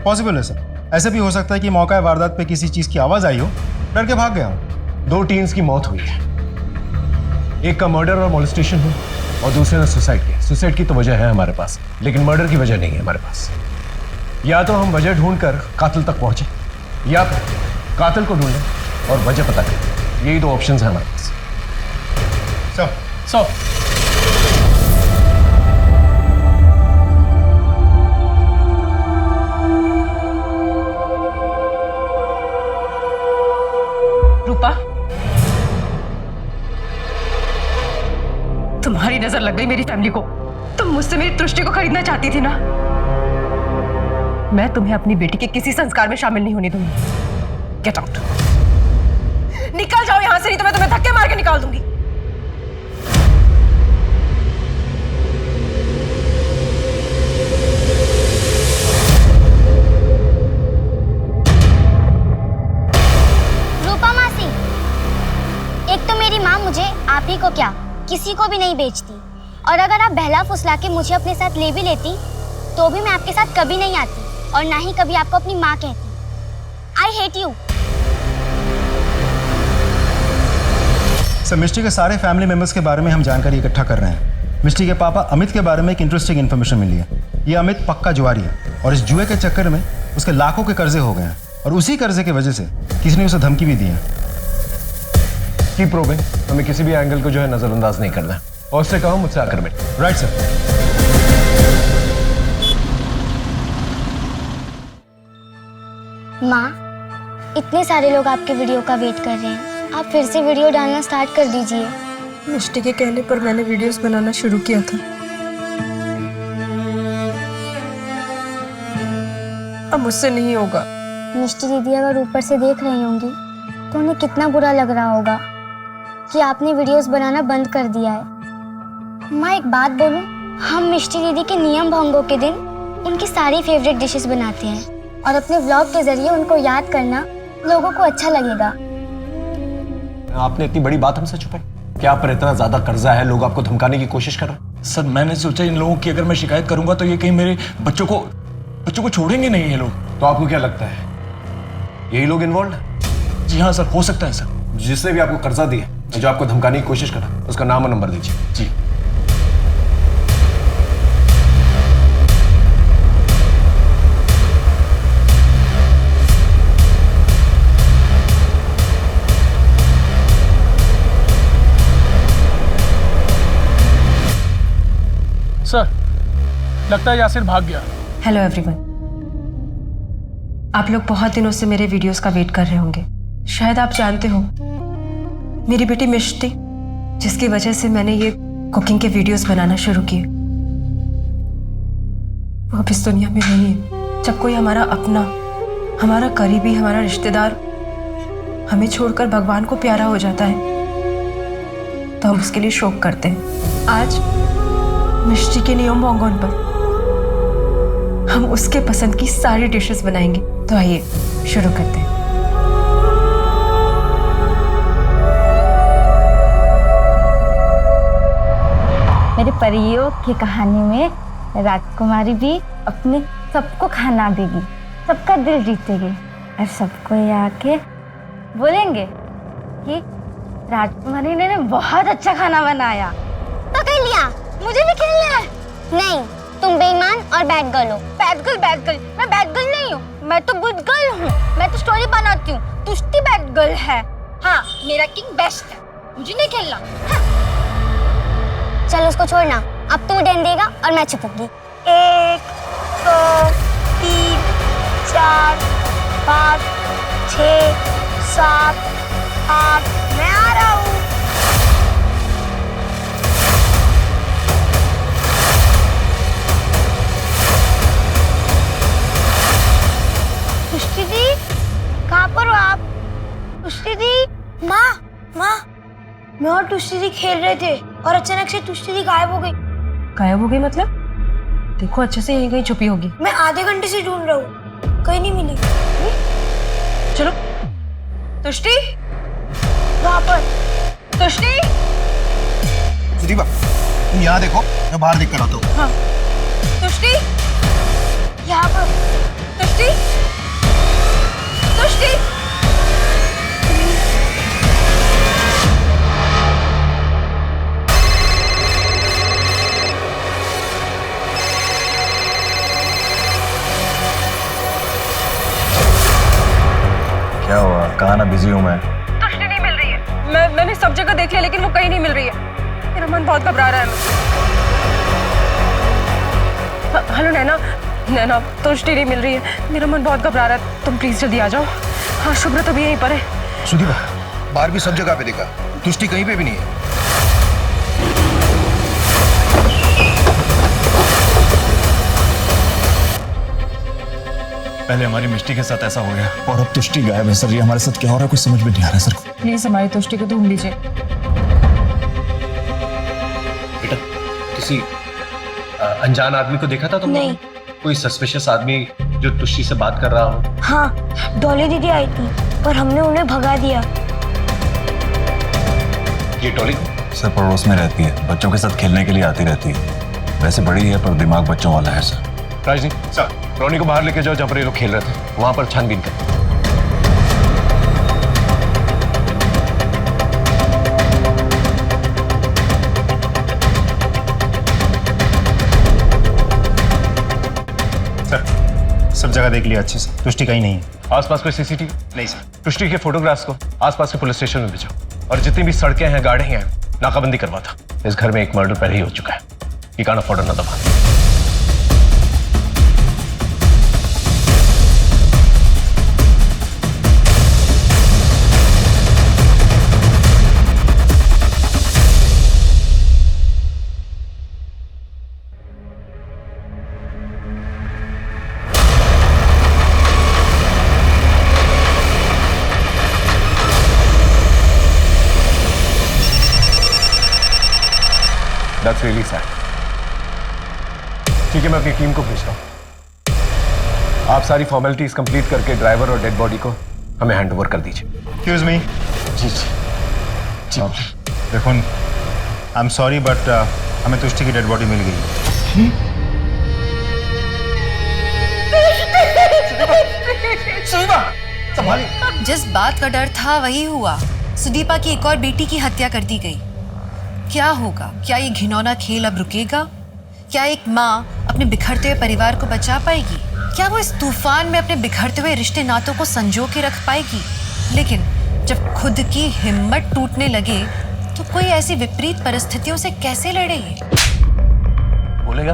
पॉसिबल है सर, ऐसे भी हो सकता है कि मौका वारदात पे किसी चीज की आवाज आई हो, डर के भाग गया हो। 2 टीन्स की मौत हुई है, एक का मर्डर और मोलेस्टेशन हुई और दूसरे ने सुसाइड किया। सुसाइड की तो वजह है हमारे पास, लेकिन मर्डर की वजह नहीं है हमारे पास। या तो हम वजह ढूंढकर कातिल तक पहुंचे, या फिर कातिल को ढूंढें और वजह पता करें। यही 2 ऑप्शंस हैं हमारे पास। सर रूपा, तुम्हारी नजर लग गई मेरी फैमिली को। तुम मुझसे मेरी दृष्टि को खरीदना चाहती थी ना? मैं तुम्हें अपनी बेटी के किसी संस्कार में शामिल नहीं होने दूंगी। गेट आउट, निकल जाओ यहां से, नहीं तो मैं तुम्हें धक्के मार के निकाल दूंगी। रूपा मासी, एक तो मेरी माँ मुझे आप ही को क्या किसी को भी नहीं बेचती, और अगर आप बहला फुसला के मुझे अपने साथ ले भी लेती तो भी मैं आपके साथ कभी नहीं आती और ना ही कभी आपको अपनी माँ कहती। I hate you. सर, मिष्टी के सारे फैमिली मेंबर्स के बारे में हम जानकारी इकट्ठा कर रहे हैं। मिष्टी के पापा अमित के बारे में एक इंटरेस्टिंग इन्फॉर्मेशन मिली है। ये अमित पक्का जुआरी है और इस जुए के चक्कर में उसके लाखों के कर्जे हो गए हैं, और उसी कर्जे की वजह से किसी ने उसे धमकी भी दी है। कीप प्रोबिंग, हमें किसी भी एंगल को जो है नजरअंदाज नहीं करना है। और उससे कहो मुझसे आकर मिल। Right sir. माँ, इतने सारे लोग आपके वीडियो का वेट कर रहे हैं, आप फिर से वीडियो डालना स्टार्ट कर दीजिए। मिष्टी के कहने पर मैंने वीडियोस बनाना शुरू किया था, अब मुझसे नहीं होगा। मिष्टी दीदी अगर ऊपर से देख रही होंगी तो उन्हें कितना बुरा लग रहा होगा कि आपने वीडियोस बनाना बंद कर दिया है। माँ, एक बात बोलूं, हम मिष्टी दीदी के नियम भंगों के दिन उनकी सारी फेवरेट डिशेस बनाते हैं, और अपने व्लॉग के जरिए उनको याद करना लोगों को अच्छा लगेगा। आपने इतनी बड़ी बात हमसे छुपाई? क्या आप पर इतना ज्यादा कर्जा है, लोग आपको धमकाने की कोशिश कर रहे हैं? सर मैंने सोचा इन लोगों की अगर मैं शिकायत करूंगा तो ये कहीं मेरे बच्चों को छोड़ेंगे नहीं ये लोग। तो आपको क्या लगता है यही लोग इन्वॉल्व है? जी हाँ सर, हो सकता है सर। जिसने भी आपको कर्जा दिया, जो आपको धमकाने की कोशिश करा, उसका नाम और नंबर दीजिए। जी। सर लगता है यासिर भाग गया। हेलो एवरीवन, आप लोग बहुत दिनों से मेरे वीडियोस का वेट कर रहे होंगे। शायद आप जानते हो, मेरी बेटी मिष्टी, जिसकी वजह से मैंने ये कुकिंग के वीडियोस बनाना शुरू किए, वो अब इस दुनिया में नहीं है। जब कोई हमारा अपना, हमारा करीबी, हमारा रिश्तेदार हमें छोड़कर भगवान को प्यारा हो जाता है तो हम उसके लिए शोक करते हैं। आज मिष्टी के नियम बोंगोन पर हम उसके पसंद की सारी डिशेस बनाएंगे। तो आइए शुरू करते हैं। मेरे परियों की कहानी में राजकुमारी भी अपने सबको खाना देगी, सबका दिल जीतेगी और सबको ये आके बोलेंगे कि राजकुमारी ने बहुत अच्छा खाना बनाया। पकड़ लिया, मुझे भी खेलना है। नहीं, तुम बेईमान और बैड गर्ल हो। बैड गर्ल, मैं बैड गर्ल नहीं हूँ, मैं तो गुड गर्ल हूँ। मैं तो स्टोरी बनाती हूँ, तुष्टि बैड गर्ल है। हाँ, मेरा किंग बेस्ट है, मुझे नहीं खेलना। चलो उसको छोड़ना, अब तू डैन देगा और मैं छुपूंगी। 1 2 3 4 5 6 7 8 मैं आ रहा हूँ। तुष्टि दी, कहाँ पर हो आप? तुष्टि दी, माँ मैं और तुष्टि दी खेल रहे थे और अचानक से तुष्टि दी गायब हो गई। गायब हो गई मतलब? देखो अच्छे से, यहीं कहीं छुपी होगी। मैं आधे घंटे से ढूंढ रहा हूँ, कहीं नहीं मिली। चलो तुष्टि, वहाँ पर तुष्टि। सुदीपा, तुम यहाँ देखो, मैं बाहर देख कर आता हूँ। हाँ, तुष्टि, यहाँ पर। तुष्टि, तुष्टि। क्या हुआ? कहाँ ना बिजी हूँ मैं। तुष्टि नहीं मिल रही है। मैंने सब जगह देख लिया लेकिन वो कहीं नहीं मिल रही है। मेरा मन बहुत घबरा रहा है। हेलो नैना, तुष्टि नहीं मिल रही है। मेरा मन बहुत घबरा रहा है, तुम प्लीज जल्दी आ जाओ। हाँ, शुभ्रा तो भी यहीं पर है। सुदीपा, बाहर भी सब जगह पे देखा, तुष्टि कहीं पे भी नहीं है। पहले हमारी मिष्टी के साथ ऐसा हो गया और अब तुष्टि गायब है सर। ये हमारे साथ क्या हो रहा है, कुछ समझ में नहीं आ रहा है सर। प्लीज हमारी तुष्टि को ढूंढ लीजिए। बेटा, किसी अनजान आदमी को देखा था तुमने? नहीं। कोई सस्पिशियस आदमी जो तुष्टि से बात कर रहा हो? हाँ, डॉली दीदी आई थी पर हमने उन्हें भगा दिया। ये डॉली सर पड़ोस में रहती है, बच्चों के साथ खेलने के लिए आती रहती है। वैसे बड़ी है पर दिमाग बच्चों वाला है सर। राजनी सर, रोनी को बाहर लेके जाओ जहाँ पर ये लोग खेल रहे थे, वहां पर छानबीन कर। सर, सब जगह देख लिया अच्छे से, तुष्टि कहीं नहीं है। आसपास कोई सीसीटीवी? नहीं सर। तुष्टि के फोटोग्राफ्स को आसपास के पुलिस स्टेशन में भेजो और जितनी भी सड़कें हैं, गाड़ियां हैं, नाकाबंदी करवा था। इस घर में एक मर्डर पहले ही हो चुका है। You can't afford another one. That's really sad. ठीक है, मैं अपनी टीम को भेज रहा हूँ। आप सारी फॉर्मेलिटीज कंप्लीट करके ड्राइवर और डेड बॉडी को हमें हैंड ओवर कर दीजिए। Excuse me. जी जी। देखो, आई एम सॉरी बट हमें तुष्टि की डेड बॉडी मिल गई। जिस बात का डर था वही हुआ। सुदीपा की एक और बेटी की हत्या कर दी गई। क्या होगा? क्या ये घिनौना खेल अब रुकेगा? क्या एक माँ अपने बिखरते हुए परिवार को बचा पाएगी? क्या वो इस तूफान में अपने बिखरते हुए रिश्ते नातों को संजो के रख पाएगी? लेकिन जब खुद की हिम्मत टूटने लगे तो कोई ऐसी विपरीत परिस्थितियों से कैसे लड़े? बोलेगा?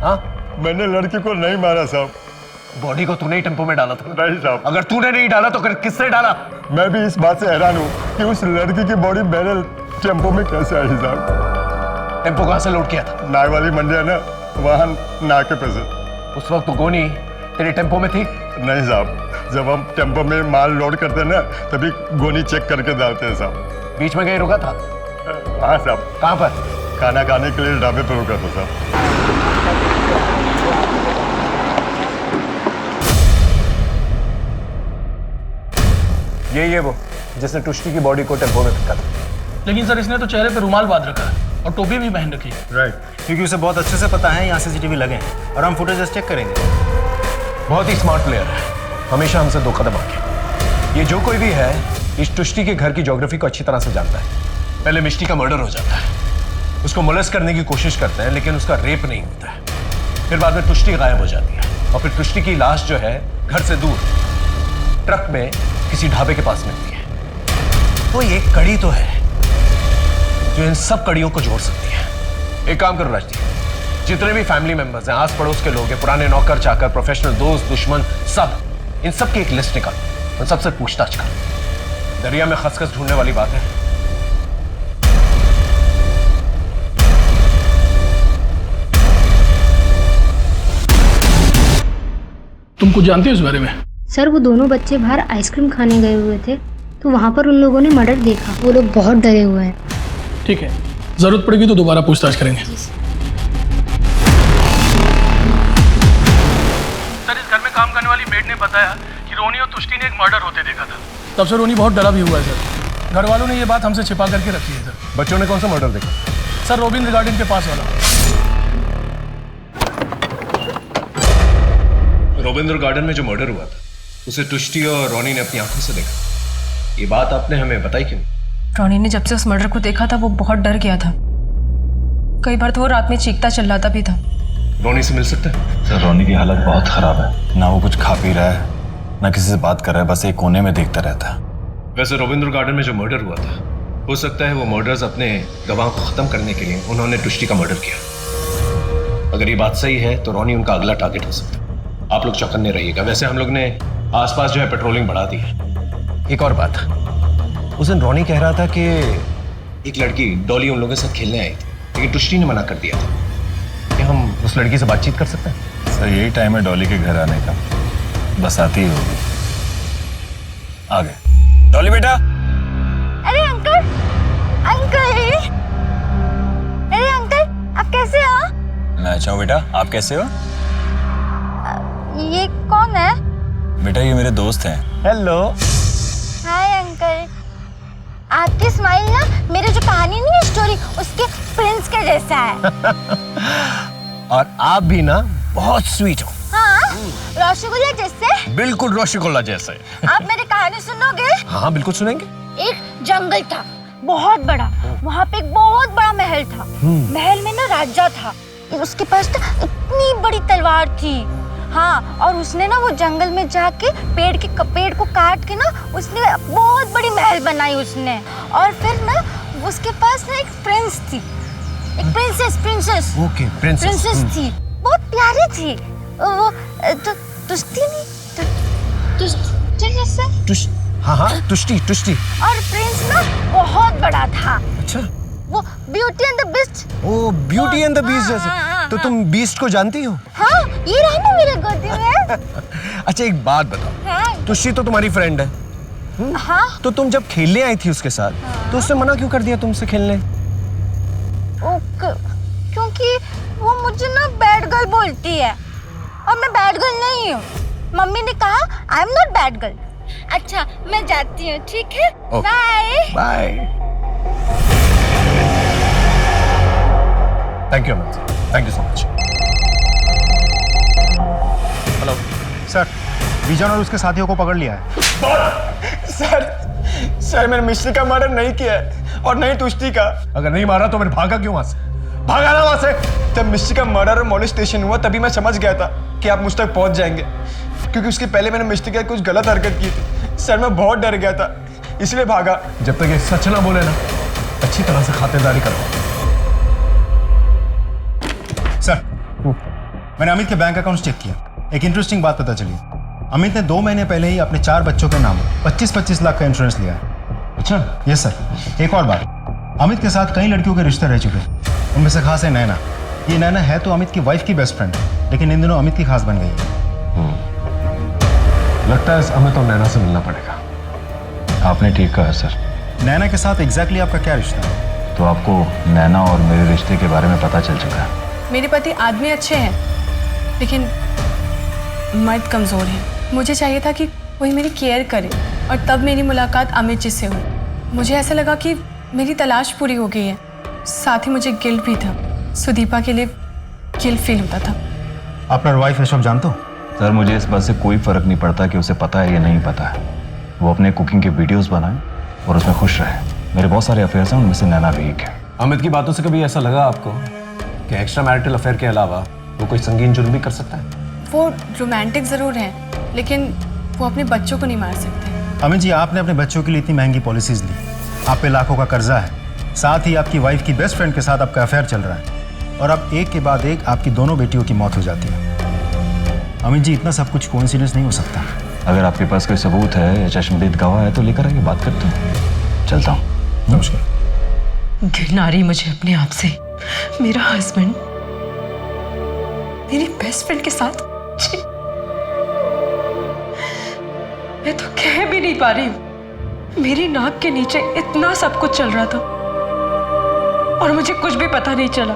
हाँ, मैंने लड़की को नहीं मारा साहब। बॉडी को तूने ही टेम्पो में डाला था? नहीं साहब। अगर तूने नहीं डाला तो किसने डाला? मैं भी इस बात से हैरान हूँ कि उस लड़की की बॉडी मेरे टेम्पो में कैसे आई साहब। टेम्पो कहाँ से लोड किया था? नाई वाली मंडी है ना, वहाँ नाके पे से। उस वक्त तो गोनी तेरे टेम्पो में थी? नहीं साहब, जब हम टेम्पो में माल लोड करते हैं ना तभी गोनी चेक करके डालते हैं साहब। बीच में कहीं रुका था? हाँ साहब। कहाँ पर? खाना खाने के लिए ढाबे पर रुका था। ये वो जिसने टुष्टी की बॉडी को टेम्पो में फेंका था। लेकिन सर इसने तो चेहरे पे रुमाल बांध रखा है और टोपी भी पहन रखी है। राइट, क्योंकि उसे बहुत अच्छे से पता है यहाँ CCTV लगे हैं और हम फुटेज चेक करेंगे। बहुत ही स्मार्ट प्लेयर है, हमेशा हमसे 2 कदम आगे। ये जो कोई भी है इस टुष्टी के घर की ज्योग्राफी को अच्छी तरह से जानता है। पहले मिष्टी का मर्डर हो जाता है, उसको मोलेस्ट करने की कोशिश करते हैं लेकिन उसका रेप नहीं होता है। फिर बाद में टुष्टी गायब हो जाती है और फिर टुष्टी की लाश जो है घर से दूर ट्रक में किसी ढाबे के पास मिलती है। तो ये एक कड़ी तो है जो इन सब कड़ियों को जोड़ सकती है। एक काम करो राजदीप, जितने भी फैमिली मेंबर्स हैं, आस पड़ोस के लोग हैं, पुराने नौकर चाकर, प्रोफेशनल दोस्त दुश्मन, सब इन सब की एक लिस्ट निकाल, उन सबसे पूछताछ कर। दरिया में खसखस ढूंढने वाली बात है। तुम कुछ जानते हो इस बारे में? सर वो दोनों बच्चे बाहर आइसक्रीम खाने गए हुए थे तो वहाँ पर उन लोगों ने मर्डर देखा। वो लोग बहुत डरे हुए हैं। ठीक है, जरूरत पड़ेगी तो दोबारा पूछताछ करेंगे। सर इस घर में काम करने वाली मेड ने बताया कि रोनी और तुष्टी ने एक मर्डर होते देखा था। तब से रोनी बहुत डरा भी हुआ है सर। घर वालों ने ये बात हमसे छिपा करके रखी है सर। बच्चों ने कौन सा मर्डर देखा? सर रोबिन गार्डन के पास वाला। रोबिंद्र गार्डन में जो मर्डर हुआ था उसे टुष्टी और रोनी ने अपनी आंखों से देखा। ये बात आपने हमें बताई क्यों? रोनी ने जब से उस मर्डर को देखा था वो बहुत डर गया था। कई बार तो वो रात में चीखता चिल्लाता भी था। रोनी से मिल सकता है? सर रोनी की हालत बहुत खराब है, ना वो कुछ खा पी रहा है ना किसी से बात कर रहा है, बस एक कोने में देखता रहता है। वैसे रोबिंद्र गार्डन में जो मर्डर हुआ था हो सकता है वो मर्डर्स अपने गवाह को खत्म करने के लिए उन्होंने टुष्टी का मर्डर किया। अगर ये बात सही है तो रोनी उनका अगला टारगेट हो सकता है। आप लोग चौकन्ने रहिएगा। वैसे हम लोग ने आसपास जो है पेट्रोलिंग बढ़ा दी है। एक और बात, उस दिन रोनी कह रहा था कि एक लड़की डॉली उन लोगों के साथ खेलने आई थी लेकिन टुष्टी ने मना कर दिया था। क्या हम उस लड़की से बातचीत कर सकते हैं? सर यही टाइम है डॉली के घर आने का, बस आती ही होगी। आ गए। डॉली बेटा। अरे अंकल, अंकल, अरे अंकल आप कैसे हो? मैं अच्छा हूँ बेटा, आप कैसे हो? ये कौन है? बेटा ये मेरे दोस्त हैं। हेलो। Hi uncle. आपकी स्माइल ना मेरे जो कहानी नहीं है स्टोरी उसके प्रिंस के जैसा है। और आप भी ना बहुत स्वीट हो। हाँ, रसगुल्ला जैसे। बिल्कुल रसगुल्ला जैसे। आप मेरी कहानी सुनोगे? हाँ बिल्कुल सुनेंगे। एक जंगल था बहुत बड़ा, वहाँ पे एक बहुत बड़ा महल था। महल में ना राजा था, उसके पास ना इतनी बड़ी तलवार थी। हाँ, और उसने ना वो जंगल में जाके पेड़ को काट के ना उसने बहुत बड़ी महल बनाई उसने। और फिर ना उसके पास ना एक प्रिंस थी, एक प्रिंसेस। ओके, प्रिंसेस थी, बहुत प्यारी थी वो। तुष्टी नहीं, तुष्टी। हाँ टुष्टी। और प्रिंस ना बहुत बड़ा था। अच्छा, वो beauty and the beast. Oh beauty and the beast जैसे। तो तुम बीस्ट को जानती हो? हाँ, ये रहा ना मेरे गोदी में। अच्छा एक बात बताओ, हाँ। टुष्टी तो तुम्हारी फ्रेंड है। हाँ। तो तुम जब खेलने आई थी उसके साथ तो उसने मना क्यों कर दिया तुमसे खेलने? क्योंकि वो मुझे ना बैड गर्ल बोलती है और मैं बैड गर्ल नहीं हूँ। मम्मी ने कहा I am not bad girl. अच्छा मैं जाती हूँ, ठीक है? Bye bye. Thank you Amit, thank you so much. Hello sir, विजन और उसके साथियों को पकड़ लिया है। सर मैंने मिश्री का मर्डर नहीं किया है और नहीं टुष्टी का। अगर नहीं मारा तो फिर भागा क्यों वहां से? भागा ना वहां से। जब मिश्री का मर्डर और मोलेस्टेशन हुआ तभी मैं समझ गया था कि आप मुझ तक पहुंच जाएंगे, क्योंकि उसके पहले मैंने मिश्री के कुछ गलत हरकत की थी। सर मैं बहुत डर गया था इसलिए भागा। जब तक ये सच ना बोले ना अच्छी तरह से खातिरदारी करो। सर मैंने अमित के बैंक अकाउंट चेक किया, एक इंटरेस्टिंग बात पता चली। अमित ने 2 महीने पहले ही अपने 4 बच्चों के नाम 25-25 लाख का इंश्योरेंस लिया है। अच्छा? Yes sir. एक और बात, अमित के साथ कई लड़कियों के रिश्ते रह चुके हैं, उनमें से खास है नैना। ये नैना है तो अमित की वाइफ की बेस्ट फ्रेंड, लेकिन इन दिनों अमित की खास बन गई है। लगता है हमें तो नैना से मिलना पड़ेगा। आपने ठीक कहा सर। नैना के साथ एग्जैक्टली आपका क्या रिश्ता है? तो आपको नैना और मेरे रिश्ते के बारे में पता चल चुका है। मेरे पति आदमी अच्छे हैं, लेकिन मर्द कमज़ोर है। मुझे चाहिए था कि कोई मेरी केयर करे, और तब मेरी मुलाकात अमित जी से हुई। मुझे ऐसा लगा कि मेरी तलाश पूरी हो गई है। साथ ही मुझे गिल्ट भी था। सुदीपा के लिए गिल्ट फील होता था। अपना वाइफ है, सब जानते हो? सर, मुझे इस बात से कोई फर्क नहीं पड़ता कि उसे पता है या नहीं पता है। वो अपने कुकिंग के वीडियोस बनाए और उसमें खुश रहे। मेरे बहुत सारे अफेयर्स हैं, उनमें से नैना भी एक है। अमित की बातों से कभी ऐसा लगा आपको कि एक्स्ट्रा मैरिटल अफेयर के अलावा वो कोई संगीन जुर्म भी कर सकता है? वो रोमांटिक ज़रूर हैं, लेकिन वो अपने बच्चों को नहीं मार सकते। अमित जी, आपने अपने बच्चों के लिए इतनी महंगी पॉलिसीज ली, आप पे लाखों का कर्जा है, साथ ही आपकी वाइफ की बेस्ट फ्रेंड के साथ आपका अफेयर चल रहा है, और अब एक के बाद एक आपकी दोनों बेटियों की मौत हो जाती है। अमित जी, इतना सब कुछ कोइंसिडेंस नहीं हो सकता। अगर आपके पास कोई सबूत है या चश्मदीद गवाह है तो लेकर आइए, बात करते हैं। चलता हूँ। नमस्कार। घृणा आ रही मुझे अपने आप से। मेरा हस्बैंड मेरी बेस्ट फ्रेंड के साथ, मैं तो कह भी नहीं पा रही हूँ। मेरी नाक के नीचे इतना सब कुछ चल रहा था और मुझे कुछ भी पता नहीं चला।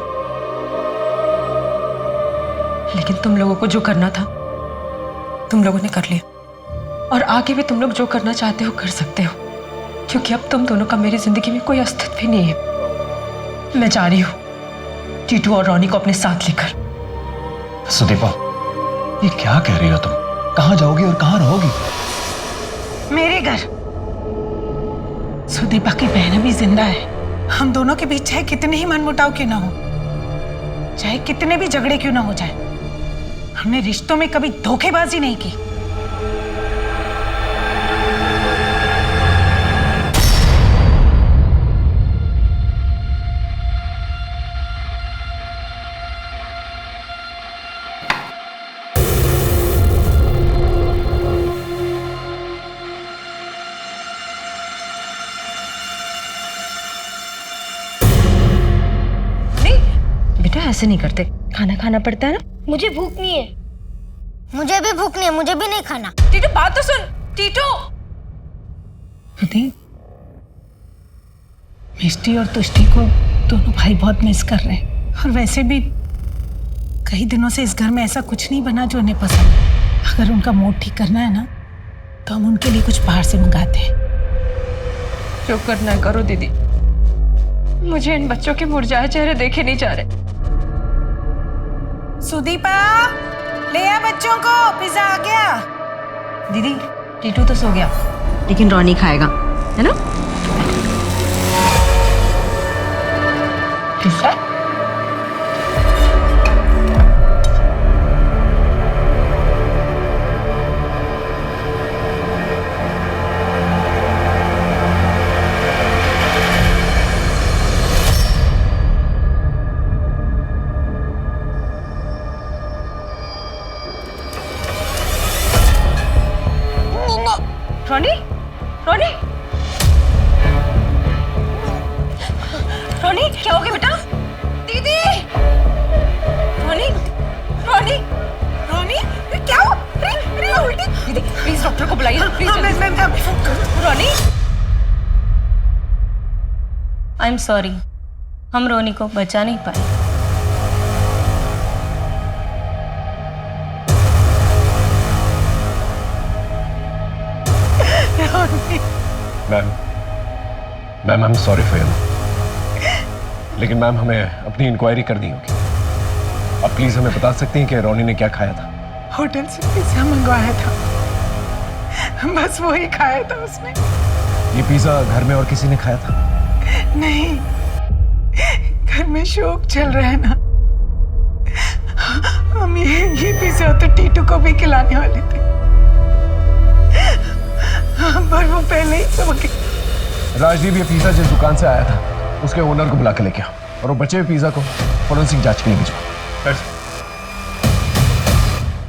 लेकिन तुम लोगों को जो करना था तुम लोगों ने कर लिया, और आगे भी तुम लोग जो करना चाहते हो कर सकते हो, क्योंकि अब तुम दोनों का मेरी जिंदगी में कोई अस्तित्व ही नहीं है। मैं जा रही हूँ टीटू और रोनी को अपने साथ लेकर। सुदीपा, ये क्या कह रही हो तुम? कहाँ जाओगी और कहाँ रहोगी? मेरे घर। सुदीपा की बहन भी जिंदा है। हम दोनों के बीच चाहे कितने ही मनमुटाव क्यों ना हो, चाहे कितने भी झगड़े क्यों ना हो जाए, हमने रिश्तों में कभी धोखेबाजी नहीं की। ऐसे नहीं करते, खाना खाना पड़ता है ना। मुझे भूख नहीं है। मुझे भी भूख नहीं है, मुझे भी नहीं खाना। टीटू, बात तो सुन। टीटू, मिष्टी और तुष्टी को दोनों भाई बहुत मिस कर रहे हैं, और वैसे भी कई दिनों से इस घर में ऐसा कुछ नहीं बना जो उन्हें पसंद है। अगर उनका मूड ठीक करना है ना, तो हम उनके लिए कुछ बाहर से मंगाते हैं। जो करना है करो दीदी, मुझे इन बच्चों के मुरझाए चेहरे देखे नहीं जा रहे। सुदीपा, ले आ बच्चों को, पिज्जा आ गया। दीदी, टीटू तो सो गया, लेकिन रोनी खाएगा, है ना? पिज्जा? रोनी, रोनी, रोनी, क्या हो गया बेटा? दीदी, रोनी, रोनी, रोनी, क्या हो? अरे उल्टी। दीदी, प्लीज डॉक्टर को बुलाइए, please. Ronnie, I am sorry, हम रोनी को बचा नहीं पाए। Ma'am, I am sorry for you, लेकिन मैम हमें अपनी इंक्वायरी करनी होगी। आप प्लीज हमें बता सकती हैं कि रोनी ने क्या खाया था? होटल से पिज्जा मंगवाया था, बस वही खाया था उसने। ये पिज्जा घर में और किसी ने खाया था? नहीं, घर में शोक चल रहा है ना, हम ये पिज्जा तो टीटू को भी खिलाने वाले थे, पर वो पहले ही सो गई। राजदीप, ये पिज्जा जिस दुकान से आया था उसके ओनर को बुला के लेके आओ, और वो बचे हुए पिज्जा को फोरेंसिक जांच के लिए भिजवाओ।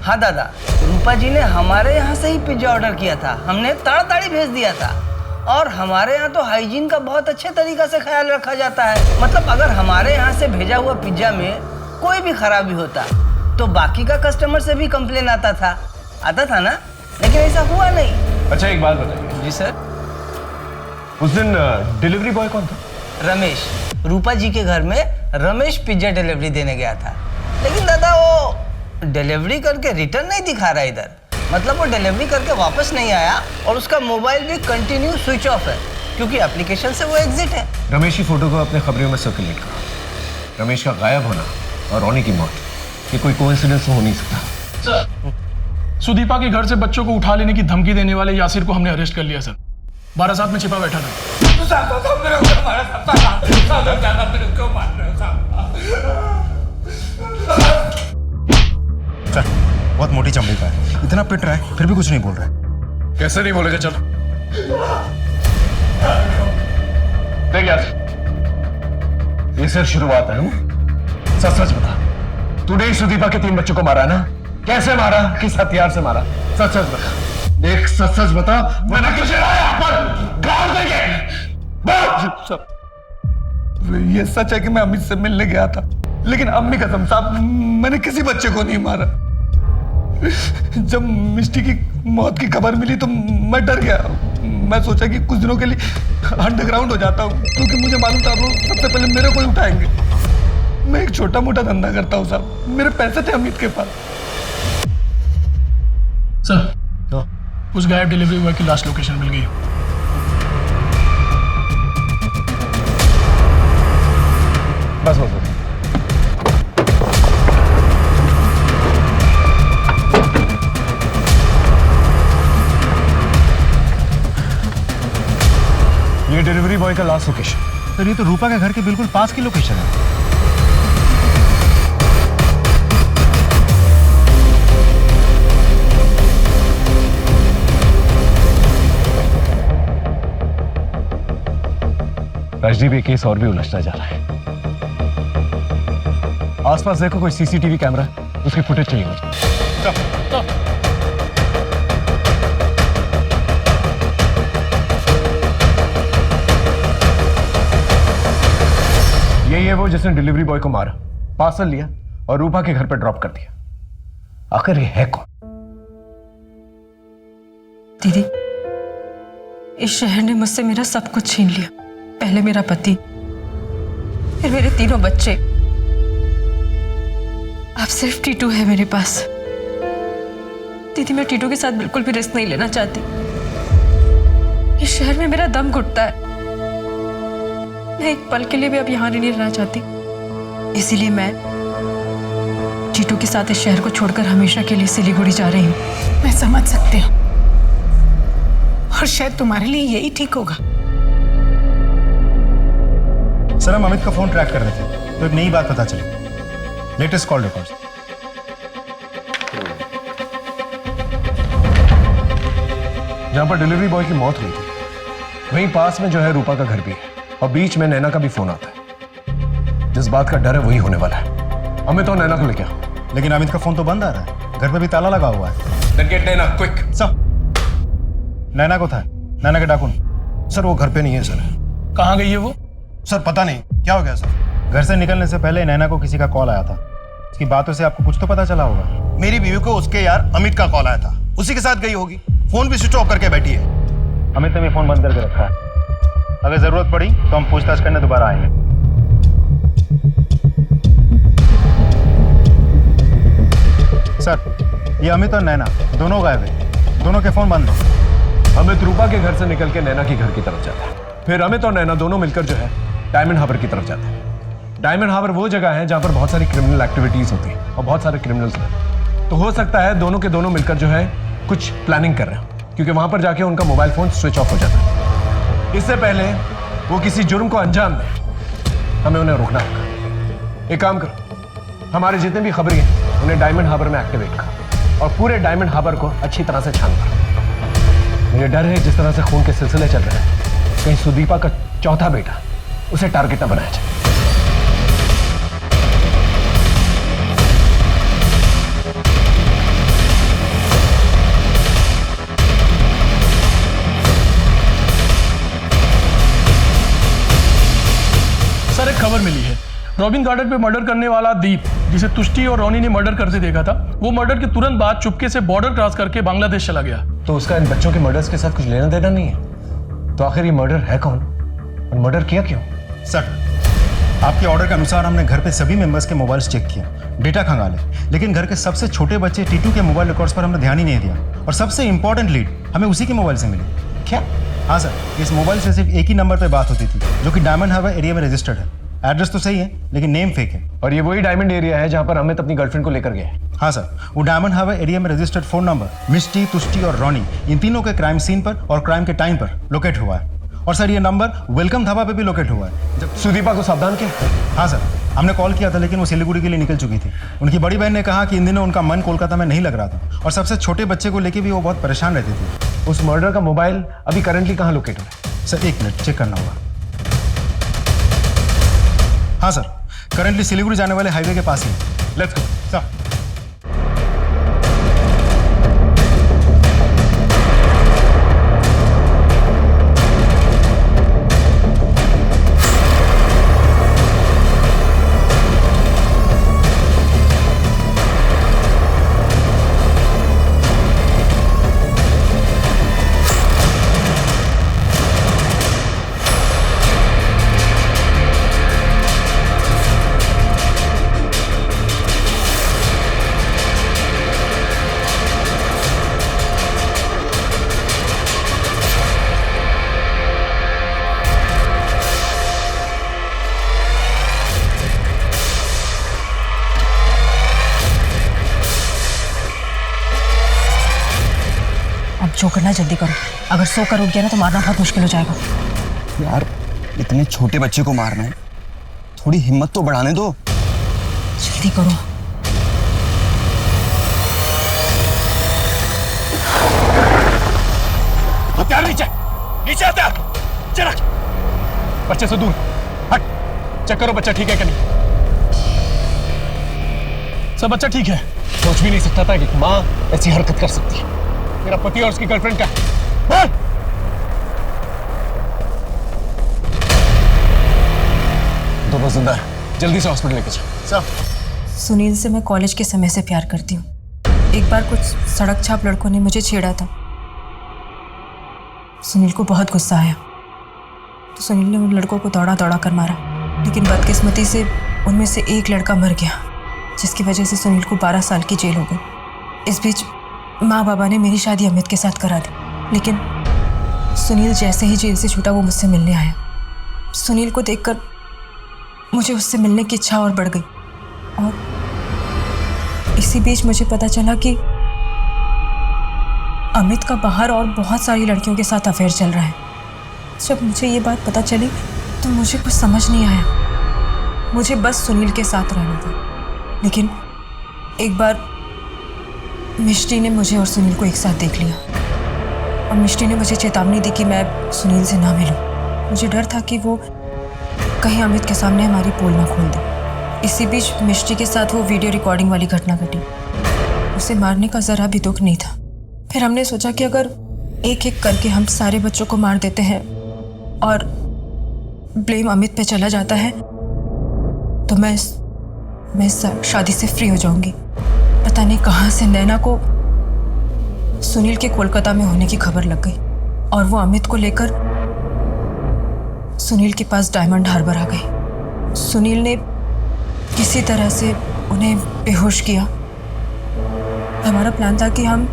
हाँ दादा, रूपा जी ने हमारे यहाँ से ही पिज्जा ऑर्डर किया था, हमने ताड़ाताड़ी भेज दिया था। और हमारे यहाँ तो हाइजीन का बहुत अच्छे तरीका से ख्याल रखा जाता है। मतलब अगर हमारे यहाँ से भेजा हुआ पिज्जा में कोई भी खराबी होता तो बाकी का कस्टमर से भी कंप्लेन आता था ना, लेकिन ऐसा हुआ नहीं। अच्छा, एक बात बताइए। जी सर। उस दिन डिलीवरी बॉय कौन था? रमेश रूपा जी के घर में रमेश पिज्जा डिलीवरी देने गया था, लेकिन दादा वो डिलीवरी करके रिटर्न नहीं दिखा रहा इधर। मतलब वो डिलीवरी करके वापस नहीं आया और उसका मोबाइल भी कंटिन्यू स्विच ऑफ है क्योंकि एप्लीकेशन से वो एग्जिट है। रमेश की फोटो को अपने खबरों में सर्कुलेट करो। रमेश का गायब होना और रोनी की मौत ये कोई कोइंसिडेंस हो नहीं सकता। सर, सुदीपा के घर से बच्चों को उठा लेने की धमकी देने वाले यासिर को हमने अरेस्ट कर लिया सर। 12/7 में छिपा बैठा था। सर, बहुत मोटी चमड़ी का है, इतना पिट रहा है फिर भी कुछ नहीं बोल रहा है। कैसे नहीं बोलेगा? चल देख यार, ये सिर्फ शुरुआत है। सच सच बता, तूने ही सुदीपा के 3 बच्चों को मारा है ना? कैसे मारा, किस हथियार से मारा? सच सच बता। देख सच सच बता, मैंने तुझे लाया पर गाड़ देंगे। ये सच है कि मैं अमित से मिलने गया था, लेकिन अम्मी कसम साहब मैंने किसी बच्चे को नहीं मारा। जब मिष्टी की मौत की खबर मिली तो मैं डर गया। मैं सोचा कि कुछ दिनों के लिए अंडरग्राउंड हो जाता हूँ, क्योंकि मुझे मालूम था आप लोग सबसे पहले मेरे को ही उठाएंगे। मैं एक छोटा मोटा धंधा करता हूँ साहब, मेरे पैसे थे अमित के पास। सर, उस गायब डिलीवरी बॉय की लास्ट लोकेशन मिल गई। बस बस। ये डिलीवरी बॉय का लास्ट लोकेशन। सर, ये तो रूपा के घर के बिल्कुल पास की लोकेशन है। राजदीप, ये केस और भी उलझता जा रहा है। आसपास देखो, कोई सीसीटीवी कैमरा, उसकी फुटेज चाहिए मुझे। यही है वो जिसने डिलीवरी बॉय को मारा, पार्सल लिया और रूपा के घर पर ड्रॉप कर दिया। आखिर ये है कौन? दीदी, इस शहर ने मुझसे मेरा सब कुछ छीन लिया। पहले मेरा पति, फिर मेरे 3 बच्चे, अब सिर्फ टीटू है मेरे पास। दीदी, मैं टीटू के साथ बिल्कुल भी रिस्क नहीं लेना चाहती। इस शहर में मेरा दम घुटता है। मैं एक पल के लिए भी अब यहाँ नहीं रहना चाहती। इसीलिए मैं टीटू के साथ इस शहर को छोड़कर हमेशा के लिए सिलीगुड़ी जा रही हूँ। मैं समझ सकती हूँ, और शायद तुम्हारे लिए यही ठीक होगा। सर, हम अमित का फोन ट्रैक कर रहे थे तो एक नई बात पता चली। Latest call records. जहां पर डिलीवरी बॉय की मौत हुई थी वहीं पास में जो है रूपा का घर भी है, और बीच में नैना का भी फोन आता है। जिस बात का डर है वही होने वाला है। अमित और नैना को लेके आओ। लेकिन अमित का फोन तो बंद आ रहा है, घर पे भी ताला लगा हुआ है। Then get नैना, quick। सर, नैना को था, नैना के डाकुन। सर, वो घर पे नहीं है सर। कहाँ गई है वो? सर, पता नहीं क्या हो गया सर। घर से निकलने से पहले नैना को किसी का कॉल आया था। उसकी बातों से आपको कुछ तो पता चला होगा। मेरी बीवी को उसके यार अमित का कॉल आया था, उसी के साथ गई होगी। फोन भी स्विच ऑफ करके बैठी है। अमित ने भी फोन बंद करके रखा है। अगर जरूरत पड़ी तो हम पूछताछ करने दोबारा आएंगे। सर, ये अमित और नैना दोनों गायब है, दोनों के फोन बंद हैं। अमित रूपा के घर से निकल के नैना के घर की तरफ जाता है, फिर अमित और नैना दोनों मिलकर जो है डायमंड हार्बर की तरफ जाते हैं। डायमंड हार्बर वो जगह है जहां पर बहुत सारी क्रिमिनल एक्टिविटीज होती है और बहुत सारे क्रिमिनल्स हैं। तो हो सकता है दोनों के दोनों मिलकर जो है कुछ प्लानिंग कर रहे हैं, क्योंकि वहां पर जाके उनका मोबाइल फोन स्विच ऑफ हो जाता है। इससे पहले वो किसी जुर्म को अंजाम दें, हमें उन्हें रोकना होगा। एक काम करो, हमारे जितने भी खबरी हैं उन्हें डायमंड हार्बर में एक्टिवेट करो और पूरे डायमंड हार्बर को अच्छी तरह से छान करो। मुझे डर है जिस तरह से खून के सिलसिले चल रहे हैं, कहीं सुदीपा का चौथा बेटा उसे टारगेट न बनाया जाए। सर, एक खबर मिली है। रॉबिन गार्डन पे मर्डर करने वाला दीप, जिसे तुष्टि और रोनी ने मर्डर करते देखा था, वो मर्डर के तुरंत बाद चुपके से बॉर्डर क्रॉस करके बांग्लादेश चला गया। तो उसका इन बच्चों के मर्डर्स के साथ कुछ लेना देना नहीं है। तो आखिर ये मर्डर है कौन और मर्डर किया क्यों? सर, आपके ऑर्डर के अनुसार हमने घर पे सभी मेंबर्स के मोबाइल्स चेक किया, डेटा खंगाले, लेकिन घर के सबसे छोटे बच्चे टीटू के मोबाइल रिकॉर्ड्स पर हमने ध्यान ही नहीं दिया। और सबसे इंपॉर्टेंट लीड हमें उसी के मोबाइल से मिली। क्या? हाँ सर, इस मोबाइल से सिर्फ एक ही नंबर पे बात होती थी, जो कि डायमंड हार्बर एरिया में रजिस्टर्ड है। एड्रेस तो सही है, लेकिन नेम फेक है। और ये वही डायमंड एरिया है जहां पर अमित अपनी गर्लफ्रेंड को लेकर गया है। हाँ सर, वो डायमंड हार्बर एरिया में रजिस्टर्ड फोन नंबर मिष्टी, तुष्टी और रॉनी, इन तीनों के क्राइम सीन पर और क्राइम के टाइम पर लोकेट हुआ है। और सर, ये नंबर वेलकम धाबा पे भी लोकेट हुआ है। जब सुदीपा को सावधान किया? हाँ सर, हमने कॉल किया था, लेकिन वो सिलीगुड़ी के लिए निकल चुकी थी। उनकी बड़ी बहन ने कहा कि इन दिनों उनका मन कोलकाता में नहीं लग रहा था, और सबसे छोटे बच्चे को लेकर भी वो बहुत परेशान रहती थी। उस मर्डर का मोबाइल अभी करंटली कहाँ लोकेट है? सर, एक मिनट चेक करना होगा। हाँ सर, करंटली सिलीगुड़ी जाने वाले हाईवे के पास ही। Let's go sir. जो करना जल्दी करो, अगर 100 करोड़ गया ना तो मारना बहुत मुश्किल हो जाएगा। यार, इतने छोटे बच्चे को मारना है, थोड़ी हिम्मत तो बढ़ाने दो। जल्दी करो। हथियार नीचे, नीचे हथियार, चला। बच्चे से दूर हट। चेक करो बच्चा ठीक है कि नहीं। सब बच्चा ठीक है। सोच भी नहीं सकता था कि माँ ऐसी हरकत कर सकती है। मेरा पति और उसकी गर्लफ्रेंड का दोनों जिंदा है। जल्दी से हॉस्पिटल लेके जाओ। सुनील से मैं कॉलेज के समय से प्यार करती हूँ। एक बार कुछ सड़क छाप लड़कों ने मुझे छेड़ा था। सुनील को बहुत गुस्सा आया तो सुनील ने उन लड़कों को दौड़ा दौड़ा कर मारा, लेकिन बदकिस्मती से उनमें से एक लड़का मर गया, जिसकी वजह से सुनील को 12 साल की जेल हो गई। इस बीच माँ बाबा ने मेरी शादी अमित के साथ करा दी, लेकिन सुनील जैसे ही जेल से छूटा वो मुझसे मिलने आया। सुनील को देखकर मुझे उससे मिलने की इच्छा और बढ़ गई, और इसी बीच मुझे पता चला कि अमित का बाहर और बहुत सारी लड़कियों के साथ अफेयर चल रहा है। जब मुझे ये बात पता चली तो मुझे कुछ समझ नहीं आया। मुझे बस सुनील के साथ रहना था, लेकिन एक बार मिष्टी ने मुझे और सुनील को एक साथ देख लिया, और मिष्टी ने मुझे चेतावनी दी कि मैं सुनील से ना मिलूं। मुझे डर था कि वो कहीं अमित के सामने हमारी पोल ना खोल दे। इसी बीच मिष्टी के साथ वो वीडियो रिकॉर्डिंग वाली घटना घटी। उसे मारने का जरा भी दुख नहीं था। फिर हमने सोचा कि अगर एक एक करके हम सारे बच्चों को मार देते हैं और ब्लेम अमित पे चला जाता है तो मैं शादी से फ्री हो जाऊंगी। पता नहीं कहाँ से नैना को सुनील के कोलकाता में होने की खबर लग गई, और वो अमित को लेकर सुनील के पास डायमंड हार्बर आ गई। सुनील ने किसी तरह से उन्हें बेहोश किया। हमारा प्लान था कि हम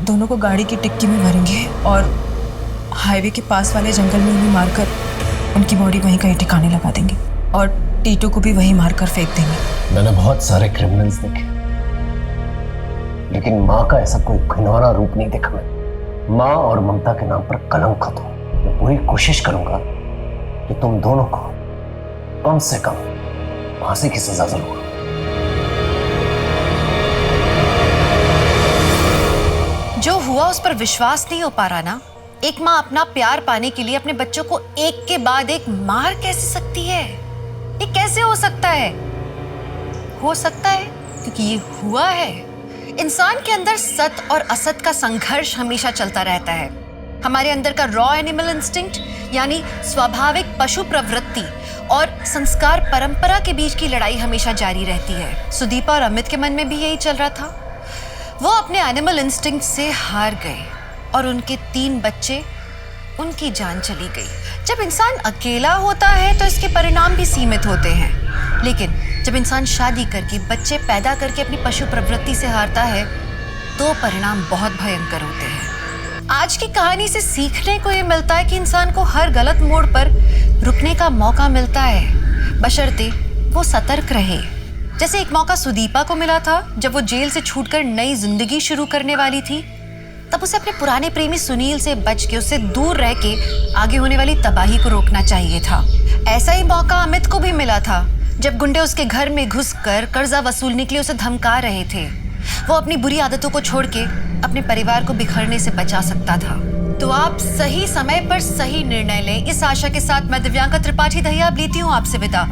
दोनों को गाड़ी की डिक्की में भरेंगे और हाईवे के पास वाले जंगल में उन्हें मारकर उनकी बॉडी वहीं कहीं ठिकाने लगा देंगे, और टीटू को भी वहीं मारकर फेंक देंगे। मैंने बहुत सारे क्रिमिनल्स देखे, लेकिन माँ का ऐसा कोई घिनौना रूप नहीं देखा मैं। माँ और ममता के नाम पर कलंक हो। मैं पूरी कोशिश करूंगा कि तुम दोनों को कम से कम फांसी की सजा जरूर। जो हुआ उस पर विश्वास नहीं हो पा रहा ना। एक माँ अपना प्यार पाने के लिए अपने बच्चों को एक के बाद एक मार कैसे सकती है? ये कैसे हो सकता है? हो सकता है क्योंकि ये हुआ है। इंसान के अंदर सत और असत का संघर्ष हमेशा चलता रहता है। हमारे अंदर का रॉ एनिमल इंस्टिंक्ट यानी स्वाभाविक पशु प्रवृत्ति और संस्कार परंपरा के बीच की लड़ाई हमेशा जारी रहती है। सुदीपा और अमित के मन में भी यही चल रहा था। वो अपने एनिमल इंस्टिंक्ट से हार गए और उनके 3 बच्चे, उनकी जान चली गई। जब इंसान अकेला होता है तो इसके परिणाम भी सीमित होते हैं, लेकिन जब इंसान शादी करके बच्चे पैदा करके अपनी पशु प्रवृत्ति से हारता है तो परिणाम बहुत भयंकर होते हैं। आज की कहानी से सीखने को ये मिलता है कि इंसान को हर गलत मोड़ पर रुकने का मौका मिलता है, बशर्ते वो सतर्क रहे। जैसे एक मौका सुदीपा को मिला था जब वो जेल से छूटकर नई जिंदगी शुरू करने वाली थी, तब उसे अपने पुराने प्रेमी सुनील से बच के, उससे दूर रह के आगे होने वाली तबाही को रोकना चाहिए था। ऐसा ही मौका अमित को भी मिला था जब गुंडे उसके घर में घुसकर कर्जा वसूलने के लिए उसे धमका रहे थे। वो अपनी बुरी आदतों को छोड़ के अपने परिवार को बिखरने से बचा सकता था। तो आप सही समय पर सही निर्णय लें, इस आशा के साथ मैं दिव्यांका त्रिपाठी दहिया लेती हूँ आपसे विदा।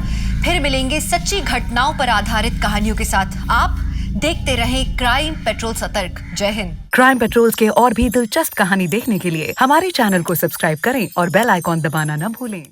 फिर मिलेंगे सच्ची घटनाओं पर आधारित कहानियों के साथ। आप देखते रहें क्राइम पेट्रोल सतर्क। जय हिंद। क्राइम पेट्रोल्स के और भी दिलचस्प कहानी देखने के लिए हमारे चैनल को सब्सक्राइब करें और बेल आइकॉन दबाना न भूलें।